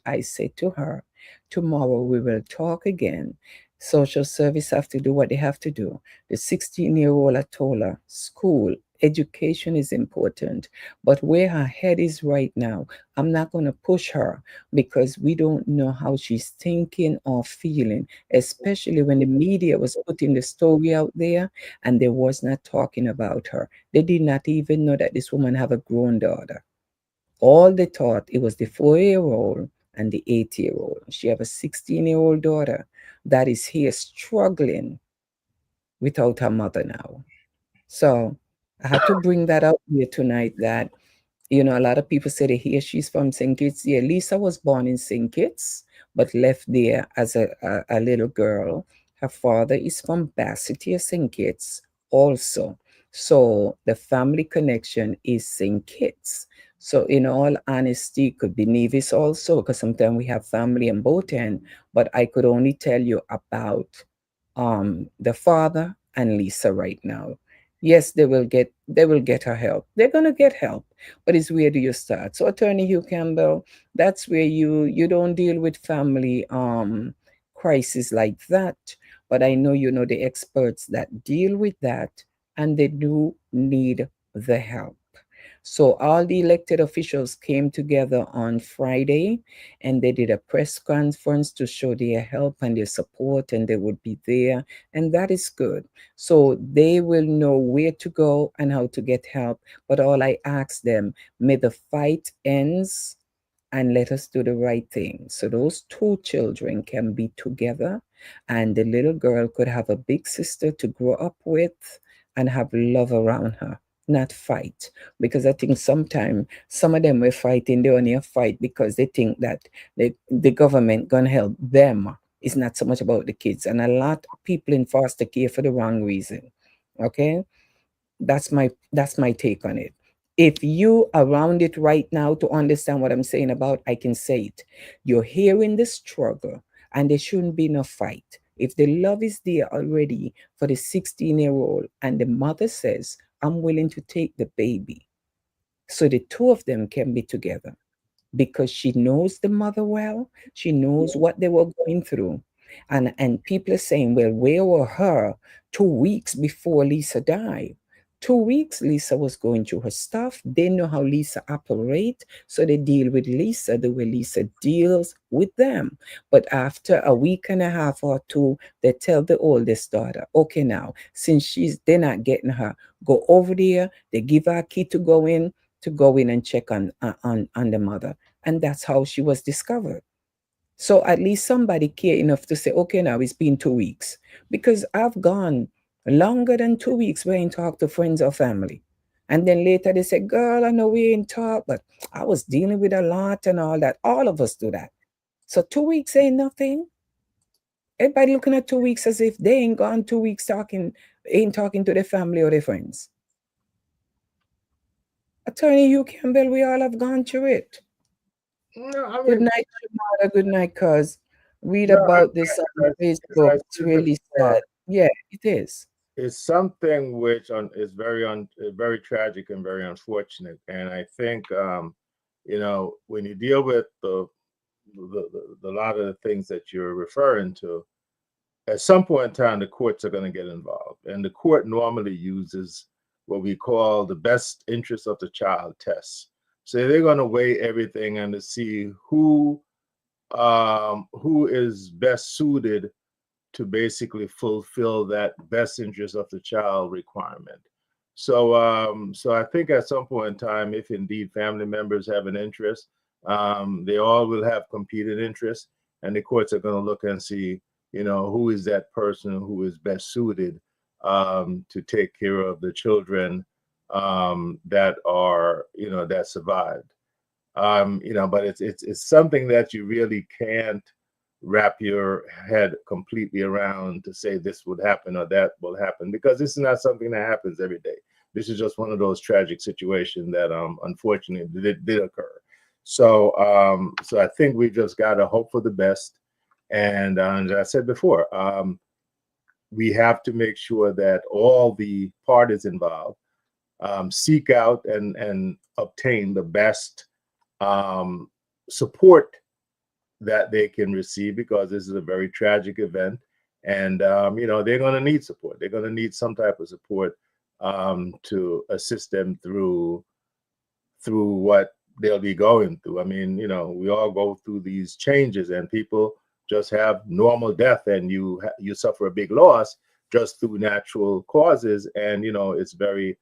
Speaker 5: I say to her, tomorrow we will talk again. Social service have to do what they have to do. The 16-year-old, I told her, school, education is important. But where her head is right now, I'm not going to push her because we don't know how she's thinking or feeling, especially when the media was putting the story out there and they was not talking about her. They did not even know that this woman have a grown daughter. All they thought it was the 4-year-old and the 8-year-old. She have a 16-year-old daughter that is here struggling without her mother now. So I had to bring that up here tonight that, a lot of people say they hear she's from St. Kitts. Yeah, Lisa was born in St. Kitts, but left there as a little girl. Her father is from Bassett, St. Kitts also. So the family connection is St. Kitts. So in all honesty, could be Nevis also, because sometimes we have family on both ends, but I could only tell you about the father and Lisa right now. Yes, they will get her help. They're gonna get help, but it's where do you start? So, Attorney Hugh Campbell, that's where you don't deal with family crisis like that. But I know you know the experts that deal with that, and they do need the help. So all the elected officials came together on Friday and they did a press conference to show their help and their support, and they would be there. And that is good. So they will know where to go and how to get help. But all I ask them, may the fight ends and let us do the right thing. So those two children can be together and the little girl could have a big sister to grow up with and have love around her, not fight. Because I think sometimes some of them were fighting, they only fight because they think that the government gonna help them. It's not so much about the kids. And a lot of people in foster care for the wrong reason. Okay? That's my take on it. If you around it right now to understand what I'm saying about, I can say it. You're hearing the struggle and there shouldn't be no fight. If the love is there already for the 16-year-old and the mother says, I'm willing to take the baby, so the two of them can be together because she knows the mother well. She knows what they were going through. And people are saying, well, where were her 2 weeks before Lisa died? 2 weeks Lisa was going through her stuff. They know how Lisa operates, so they deal with Lisa the way Lisa deals with them. But after a week and a half or two, they tell the oldest daughter, okay, now since they're not getting her, go over there. They give her a key to go in and check on the mother. And that's how she was discovered. So at least somebody care enough to say, okay, now it's been 2 weeks. Because I've gone longer than 2 weeks where I ain't talk to friends or family. And then later they say, girl, I know we ain't talk, but I was dealing with a lot and all that. All of us do that. So 2 weeks ain't nothing. Everybody looking at 2 weeks as if they ain't gone 2 weeks ain't talking to their family or their friends. Attorney Hugh Campbell, we all have gone through it.
Speaker 6: No, I
Speaker 5: Good
Speaker 6: mean,
Speaker 5: night, Shamara. Good night, cuz. Read
Speaker 6: no,
Speaker 5: about this on Facebook. It's really sad. Yeah, it is.
Speaker 6: It's something which is very tragic and very unfortunate. And I think, when you deal with the lot of the things that you're referring to, at some point in time, the courts are going to get involved, and the court normally uses what we call the best interest of the child test. So they're going to weigh everything and to see who is best suited to basically fulfill that best interest of the child requirement. So I think at some point in time, if indeed family members have an interest, they all will have competing interests, and the courts are going to look and see, who is that person who is best suited to take care of the children that survived. But it's something that you really can't wrap your head completely around to say this would happen or that will happen, because this is not something that happens every day. This is just one of those tragic situations that unfortunately did occur. So I think we just got to hope for the best. And as I said before, we have to make sure that all the parties involved seek out and obtain the best support that they can receive, because this is a very tragic event. And they're going to need support. They're going to need some type of support to assist them through what they'll be going through. I mean, we all go through these changes, and people just have normal death, and you suffer a big loss just through natural causes, and it's very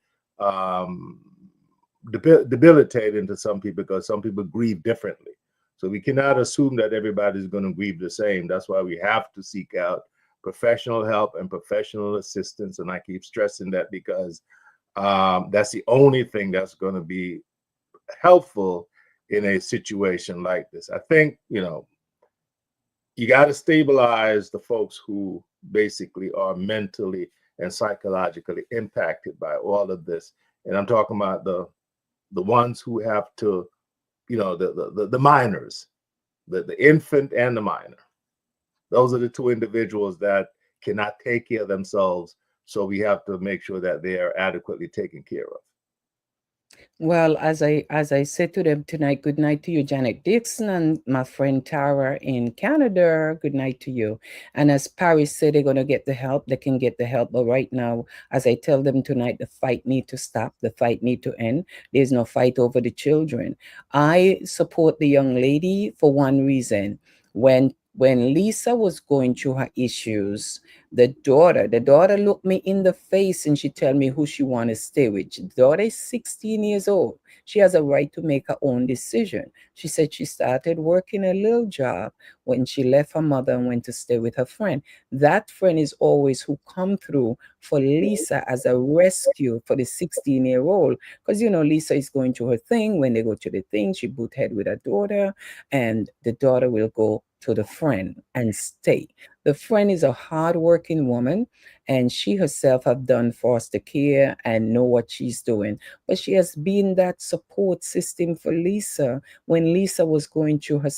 Speaker 6: debilitating to some people, because some people grieve differently. So we cannot assume that everybody's going to grieve the same. That's why we have to seek out professional help and professional assistance. And I keep stressing that, because that's the only thing that's going to be helpful in a situation like this. I think, you got to stabilize the folks who basically are mentally and psychologically impacted by all of this. And I'm talking about the ones who have to, the minors, the infant and the minor. Those are the two individuals that cannot take care of themselves. So we have to make sure that they are adequately taken care of.
Speaker 5: Well, as I said to them tonight, good night to you, Janet Dixon, and my friend Tara in Canada. Good night to you. And as Paris said, they're gonna get the help. They can get the help, but right now, as I tell them tonight, the fight need to stop. The fight need to end. There's no fight over the children. I support the young lady for one reason. When Lisa was going through her issues, the daughter looked me in the face and she tell me who she want to stay with. The daughter is 16 years old. She has a right to make her own decision. She said she started working a little job when she left her mother and went to stay with her friend. That friend is always who come through for Lisa as a rescue for the 16-year-old. Because Lisa is going through her thing. When they go to the thing, she boot head with her daughter, and the daughter will go to the friend and stay. The friend is a hardworking woman, and she herself have done foster care and know what she's doing. But she has been that support system for Lisa when Lisa was going through her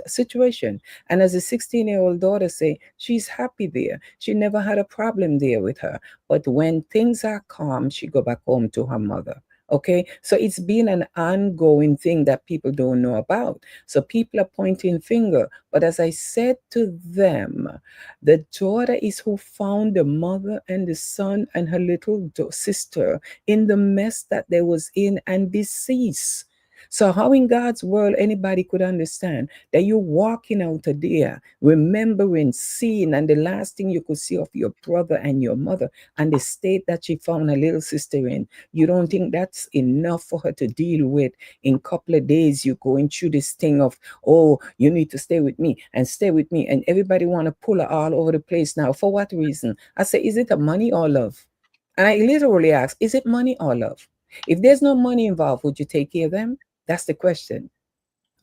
Speaker 5: situation. And as a 16-year-old daughter say, she's happy there. She never had a problem there with her. But when things are calm, she go back home to her mother. Okay, so it's been an ongoing thing that people don't know about. So people are pointing finger, but as I said to them, the daughter is who found the mother and the son and her little sister in the mess that they was in and deceased. So how in God's world anybody could understand that you're walking out there, remembering, seeing, and the last thing you could see of your brother and your mother and the state that she found her little sister in, you don't think that's enough for her to deal with? In a couple of days, you're going through this thing of, oh, you need to stay with me and stay with me. And everybody want to pull her all over the place now. For what reason? I say, is it a money or love? And I literally ask, is it money or love? If there's no money involved, would you take care of them? That's the question.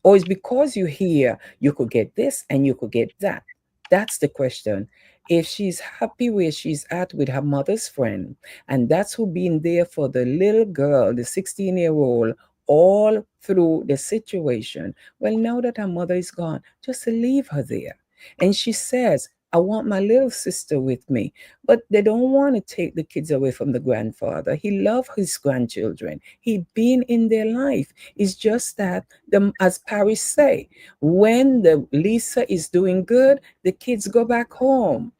Speaker 5: Or is because you hear you could get this and you could get that? That's the question. If she's happy where she's at with her mother's friend, and that's who been there for the little girl, the 16-year-old, all through the situation. Well, now that her mother is gone, just leave her there. And she says, I want my little sister with me. But they don't want to take the kids away from the grandfather. He loves his grandchildren. He been in their life. It's just that, as Paris say, when the Lisa is doing good, the kids go back home.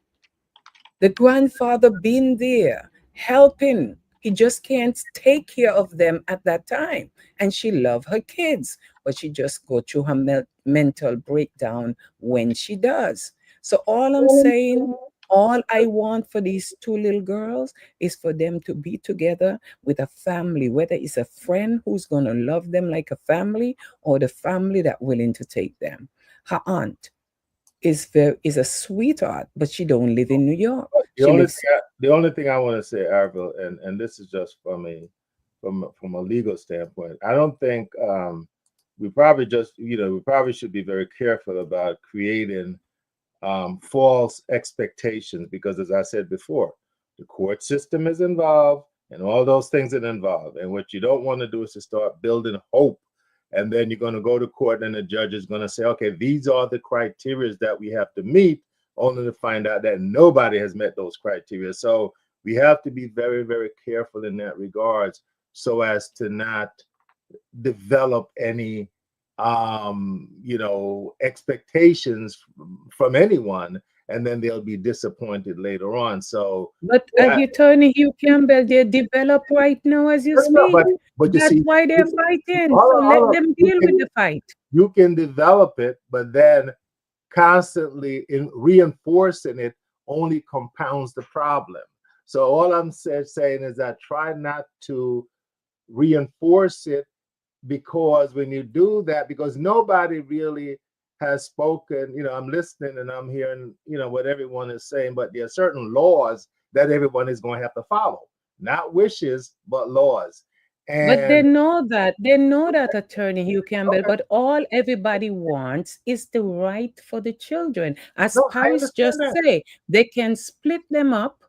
Speaker 5: The grandfather been there helping. He just can't take care of them at that time. And she love her kids, but she just go through her mental breakdown when she does. So all I'm saying, all I want for these two little girls is for them to be together with a family, whether it's a friend who's going to love them like a family or the family that willing to take them. Her aunt is a sweetheart, but she don't live in New York.
Speaker 6: The
Speaker 5: She
Speaker 6: only
Speaker 5: lives.
Speaker 6: thing the only thing I want to say, Arville, and this is just from a legal standpoint. I don't think we probably just we probably should be very careful about creating false expectations because, as I said before, the court system is involved and all those things are involved. And what you don't want to do is to start building hope. And then you're going to go to court and the judge is going to say, okay, these are the criteria that we have to meet, only to find out that nobody has met those criteria. So we have to be very, very careful in that regards so as to not develop any expectations from anyone, and then they'll be disappointed later on. So
Speaker 5: But
Speaker 6: that,
Speaker 5: Attorney Hugh Campbell, they develop right now as you speak.
Speaker 6: but you
Speaker 5: That's
Speaker 6: see,
Speaker 5: why they're fighting. So let
Speaker 6: all
Speaker 5: them
Speaker 6: you
Speaker 5: deal with
Speaker 6: can
Speaker 5: the fight.
Speaker 6: you can develop it, but then constantly in reinforcing it only compounds the problem. So all I'm saying is that try not to reinforce it, because when you do that, because nobody really has spoken, I'm listening and I'm hearing, what everyone is saying, but there are certain laws that everyone is going to have to follow, not wishes, but laws.
Speaker 5: But
Speaker 6: And
Speaker 5: they know that, Attorney Hugh Campbell,
Speaker 6: okay,
Speaker 5: but all everybody wants is the right for the children. As
Speaker 6: no, I
Speaker 5: Paris
Speaker 6: understand
Speaker 5: just
Speaker 6: that.
Speaker 5: say, they can split them up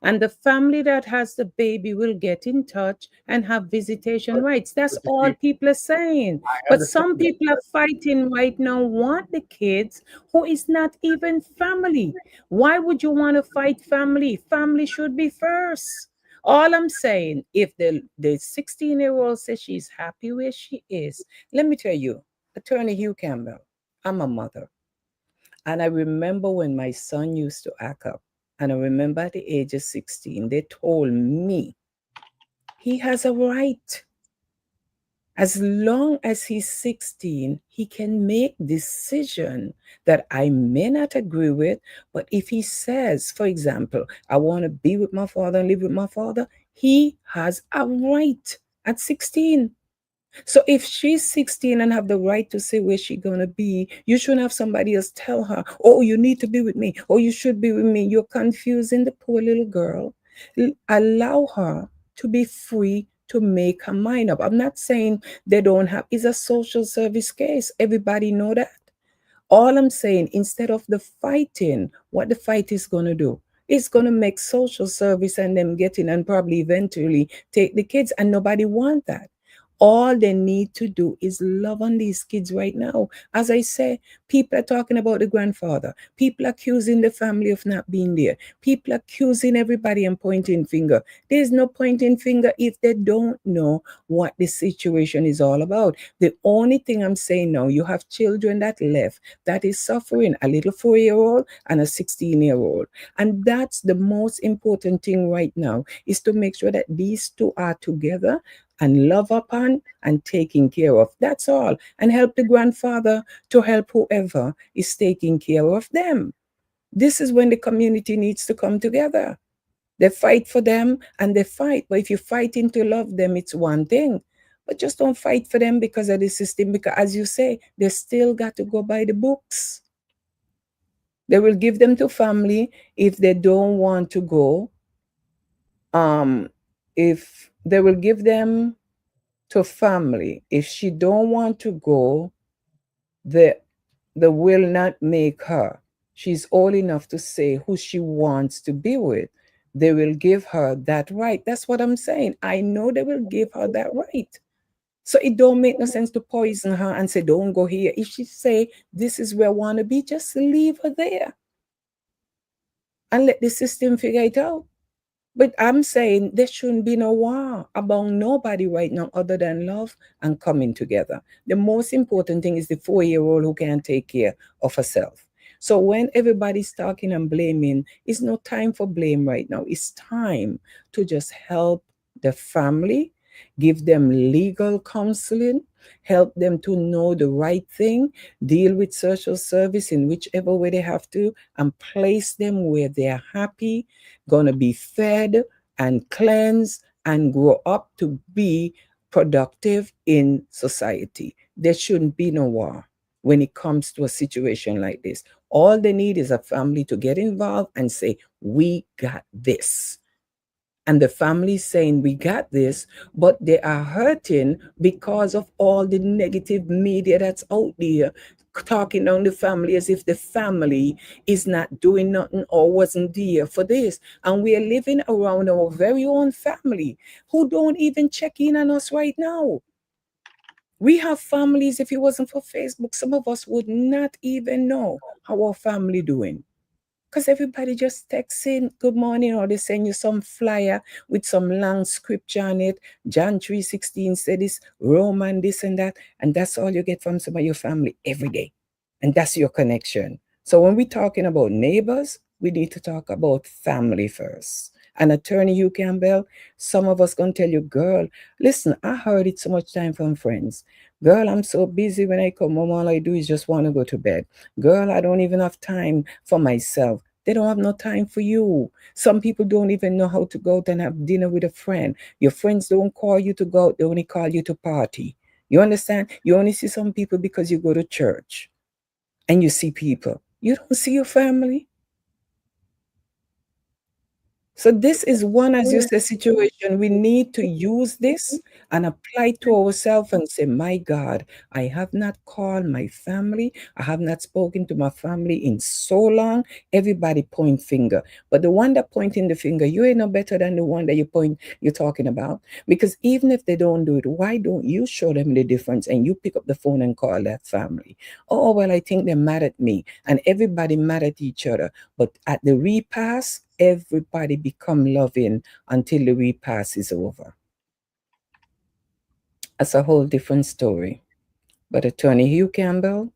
Speaker 5: and the family that has the baby will get in touch and have visitation
Speaker 6: But,
Speaker 5: rights. That's
Speaker 6: but you
Speaker 5: all
Speaker 6: see,
Speaker 5: people are saying.
Speaker 6: I
Speaker 5: But
Speaker 6: understand
Speaker 5: some
Speaker 6: that.
Speaker 5: people are fighting right now, want the kids who is not even family. Why would you want to fight family? Family should be first. All I'm saying, if the 16-year-old says she's happy where she is, let me tell you, Attorney Hugh Campbell, I'm a mother. And I remember when my son used to act up, and I remember at the age of 16, they told me he has a right. As long as he's 16, he can make decision that I may not agree with. But if he says, for example, I want to be with my father and live with my father, he has a right at 16. So if she's 16 and have the right to say where she's gonna be, you shouldn't have somebody else tell her, oh, you need to be with me, or you should be with me. You're confusing the poor little girl. Allow her to be free to make her mind up. I'm not saying they don't have, it's a social service case. Everybody know that. All I'm saying, instead of the fighting, what the fight is going to do, it's going to make social service and them getting and probably eventually take the kids, and nobody want that. All they need to do is love on these kids right now. As I say, people are talking about the grandfather. People accusing the family of not being there. People accusing everybody and pointing finger. There's no pointing finger if they don't know what the situation is all about. The only thing I'm saying now, you have children that left that is suffering, a little 4-year-old and a 16-year-old. And that's the most important thing right now, is to make sure that these two are together and love upon and taken care of. That's all. And help the grandfather to help whoever is taking care of them. This is when the community needs to come together. They fight for them and they fight. But if you're fighting to love them, it's one thing. But just don't fight for them because of the system. Because as you say, they still got to go by the books. They will give them to family if they don't want to go. If they will give them to family, if she don't want to go, they will not make her. She's old enough to say who she wants to be with. They will give her that right. That's what I'm saying. I know they will give her that right. So it don't make no sense to poison her and say, don't go here. If she say, this is where I want to be, just leave her there. and let the system figure it out. But I'm saying there shouldn't be no war among nobody right now other than love and coming together. The most important thing is the 4-year-old who can't take care of herself. So when everybody's talking and blaming, it's no time for blame right now. It's time to just help the family, give them legal counseling, help them to know the right thing, deal with social service in whichever way they have to, and place them where they're happy, gonna be fed and cleansed and grow up to be productive in society. There shouldn't be no war when it comes to a situation like this. All they need is a family to get involved and say, we got this. And the family saying, we got this, but they are hurting because of all the negative media that's out there talking on the family as if the family is not doing nothing or wasn't there for this. And we are living around our very own family who don't even check in on us right now. We have families, if it wasn't for Facebook, some of us would not even know how our family doing. Because everybody just texts in good morning, or they send you some flyer with some long scripture on it. John 3:16 said this, Roman this and that. And that's all you get from some of your family every day. And that's your connection. So when we're talking about neighbors, we need to talk about family first. And Attorney Hugh Campbell, some of us gonna tell you, girl, listen, I heard it so much time from friends. Girl, I'm so busy when I come home, all I do is just want to go to bed. Girl, I don't even have time for myself. They don't have no time for you. Some people don't even know how to go out and have dinner with a friend. Your friends don't call you to go out, they only call you to party. You understand? You only see some people because you go to church and you see people. You don't see your family. So this is one, as you said, situation. We need to use this and apply to ourselves and say, my God, I have not called my family. I have not spoken to my family in so long. Everybody point finger. But the one that pointing the finger, you ain't no better than the one that you're talking about. Because even if they don't do it, why don't you show them the difference and you pick up the phone and call that family? Oh, well, I think they're mad at me. And everybody mad at each other. But at the repass, everybody become loving until the repass is over. That's a whole different story. But Attorney Hugh Campbell,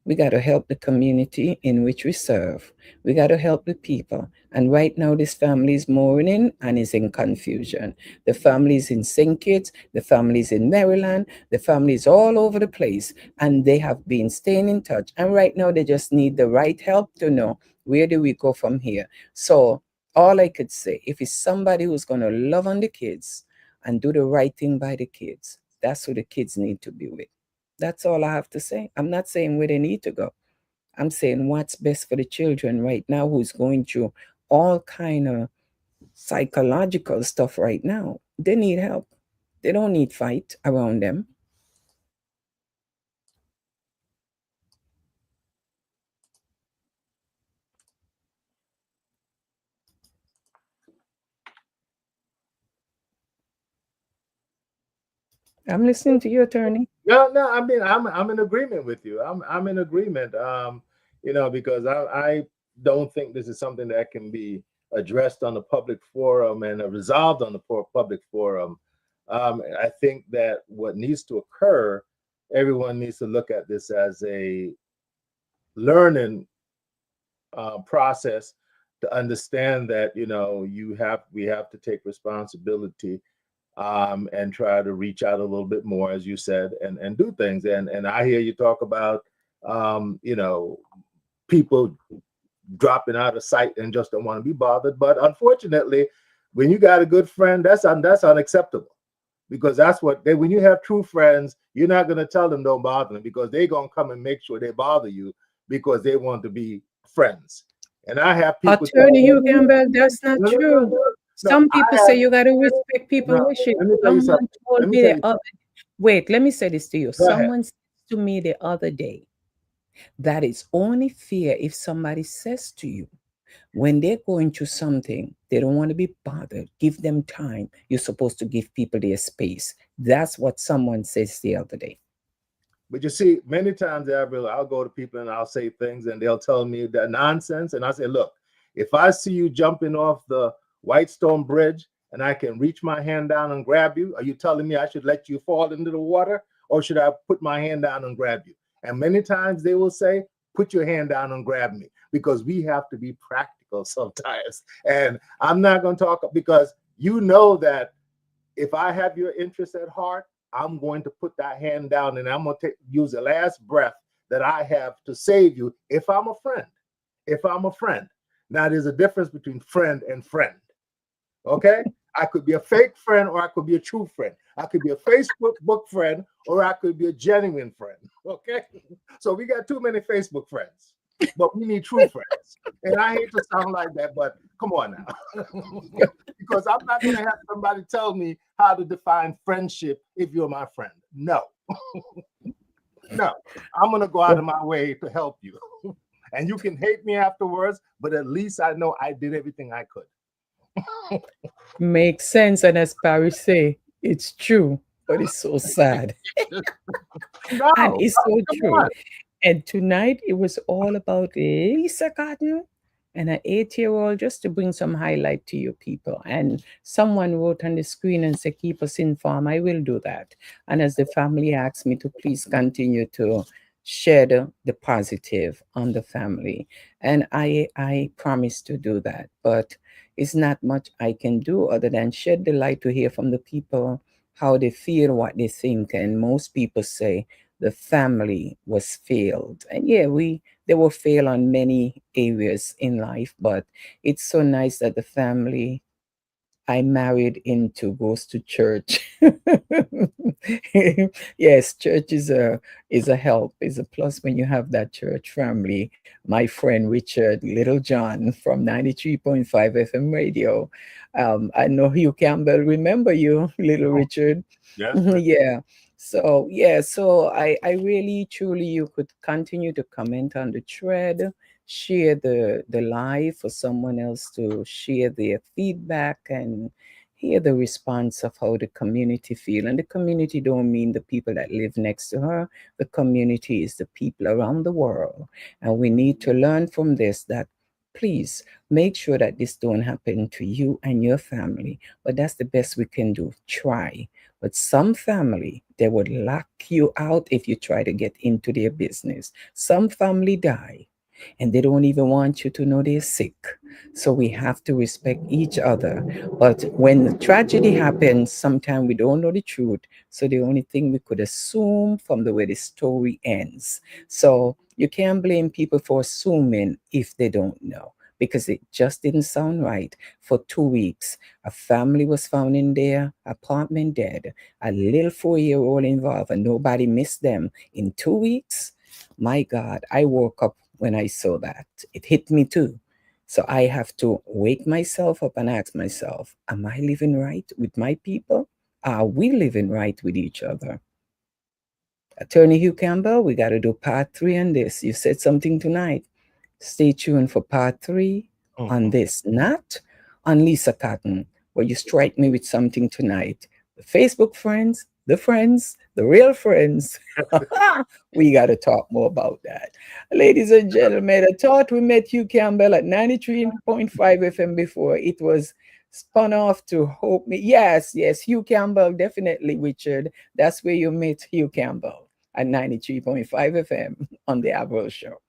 Speaker 5: we got to help the community in which we serve. We got to help the people. And right now, this family is mourning and is in confusion. The family is in St. Kitts, the family is in Maryland, the family is all over the place. And they have been staying in touch. And right now, they just need the right help to know where do we go from here. So, all I could say, if it's somebody who's going to love on the kids and do the right thing by the kids, that's who the kids need to be with. That's all I have to say. I'm not saying where they need to go. I'm saying what's best for the children right now who's going through all kind of psychological stuff right now. They need help. They don't need fight around them. I'm listening to you, attorney.
Speaker 6: No, no. I mean, I'm in agreement with you. I'm in agreement. Because I don't think this is something that can be addressed on the public forum and resolved on the public forum. I think that what needs to occur, everyone needs to look at this as a learning process to understand that we have to take responsibility and try to reach out a little bit more, as you said, and do things. And I hear you talk about people dropping out of sight and just don't want to be bothered. But unfortunately, when you got a good friend, that's unacceptable. Because that's when you have true friends, you're not going to tell them don't bother them, because they're going to come and make sure they bother you because they want to be friends. And I have people
Speaker 5: Attorney Hugh Campbell, that's not true. Some people say you got to respect people's wishes.
Speaker 6: Let me tell you
Speaker 5: Someone
Speaker 6: something.
Speaker 5: told me the other. Wait, let me say this to you.
Speaker 6: Go ahead.
Speaker 5: Someone said to me the other day that it's only fair if somebody says to you, when they're going through something, they don't want to be bothered. Give them time. You're supposed to give people their space. That's what someone says the other day.
Speaker 6: But you see, many times, Avril, I'll go to people and I'll say things and they'll tell me that nonsense. And I say, look, If I see you jumping off the Whitestone Bridge and I can reach my hand down and grab you, are you telling me I should let you fall into the water, or should I put my hand down and grab you? And many times they will say, put your hand down and grab me, because we have to be practical sometimes. And I'm not going to talk, because you know that if I have your interest at heart, I'm going to put that hand down and I'm going to use the last breath that I have to save you if I'm a friend. If I'm a friend. Now, there's a difference between friend and friend. Okay? I could be a fake friend or I could be a true friend. I could be a Facebook friend or I could be a genuine friend. Okay? So we got too many Facebook friends, but we need true friends. And I hate to sound like that, but come on now. Because I'm not going to have somebody tell me how to define friendship if you're my friend. No. No. I'm going to go out of my way to help you. And you can hate me afterwards, but at least I know I did everything I could.
Speaker 5: Makes sense. And as Barry say, it's true, but it's so sad.
Speaker 6: No,
Speaker 5: And it's so
Speaker 6: come
Speaker 5: true.
Speaker 6: on.
Speaker 5: And tonight it was all about Lisa Cotton and an 8-year-old, just to bring some highlight to you people. And someone wrote on the screen and said, keep us informed. I will do that. And as the family asked me to please continue to share the positive on the family. And I promise to do that. But it's not much I can do other than shed the light to hear from the people how they feel, what they think. And most people say the family was failed. And yeah, they were failed on many areas in life, but it's so nice that the family I married into goes to church. Yes, church is a help, is a plus when you have that church family. My friend Richard Little John from 93.5 FM radio. I know Hugh Campbell remember you, Little
Speaker 6: Oh,
Speaker 5: Richard.
Speaker 6: yes, but
Speaker 5: Yeah. So yeah, so I really truly you could continue to comment on the thread, share the live for someone else to share their feedback and hear the response of how the community feel. And the community don't mean the people that live next to her. The community is the people around the world. And we need to learn from this that please make sure that this don't happen to you and your family. But that's the best we can do. Try. But some family, they would lock you out if you try to get into their business. Some family die and they don't even want you to know they're sick. So we have to respect each other. But when the tragedy happens, sometimes we don't know the truth. So the only thing we could assume from the way the story ends. So you can't blame people for assuming if they don't know, because it just didn't sound right. For 2 weeks, a family was found in their apartment dead, a little 4-year-old involved, and nobody missed them in 2 weeks. My God, I woke up when I saw that. It hit me too. So I have to wake myself up and ask myself, am I living right with my people? Are we living right with each other? Attorney Hugh Campbell, we got to do part 3 on this. You said something tonight. Stay tuned for part 3 on this, not on Lisa Cotton, where you strike me with something tonight. The Facebook friends, the real friends. We got to talk more about that. Ladies and gentlemen, I thought we met Hugh Campbell at 93.5 FM before. It was spun off to Hope Me. Yes, Hugh Campbell, definitely, Richard. That's where you met Hugh Campbell at 93.5 FM on the Avril Show.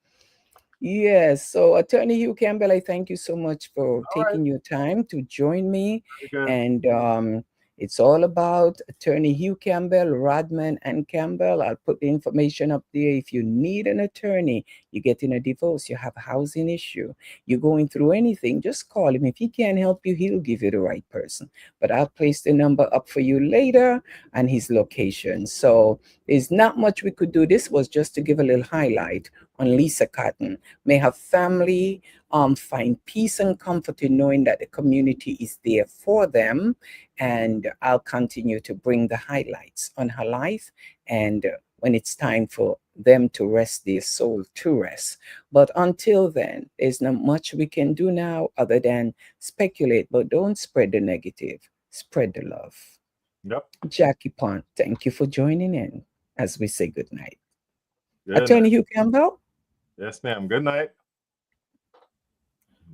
Speaker 5: Yes. So, Attorney Hugh Campbell, I thank you so much for
Speaker 6: all right.
Speaker 5: taking your time to join me.
Speaker 6: Very good.
Speaker 5: And it's all about Attorney Hugh Campbell, Rodman, and Campbell. I'll put the information up there. If you need an attorney, you get in a divorce, you have a housing issue, you're going through anything, just call him. If he can't help you, he'll give you the right person. But I'll place the number up for you later and his location. So, there's not much we could do. This was just to give a little highlight on Lisa Cotton. May her family find peace and comfort in knowing that the community is there for them. And I'll continue to bring the highlights on her life. And when it's time for them to rest their soul to rest. But until then, there's not much we can do now other than speculate, but don't spread the negative, spread the love.
Speaker 6: Yep.
Speaker 5: Jackie Pont, thank you for joining in as we say good night.
Speaker 6: Good
Speaker 5: Attorney
Speaker 6: night.
Speaker 5: Hugh Campbell?
Speaker 6: Yes, ma'am. Good night.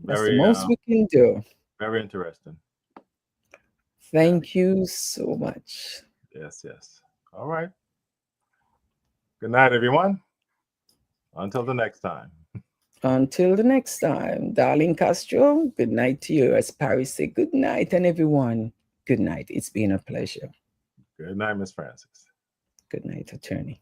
Speaker 5: That's the
Speaker 6: Very,
Speaker 5: most we can do.
Speaker 6: very interesting.
Speaker 5: Thank you so much.
Speaker 6: Yes, yes. All right. Good night, everyone. Until the next time.
Speaker 5: Until the next time, darling Castro, good night to you. As Paris said, good night, and everyone, good night. It's been a pleasure.
Speaker 6: Good night, Miss Francis.
Speaker 5: Good night, attorney.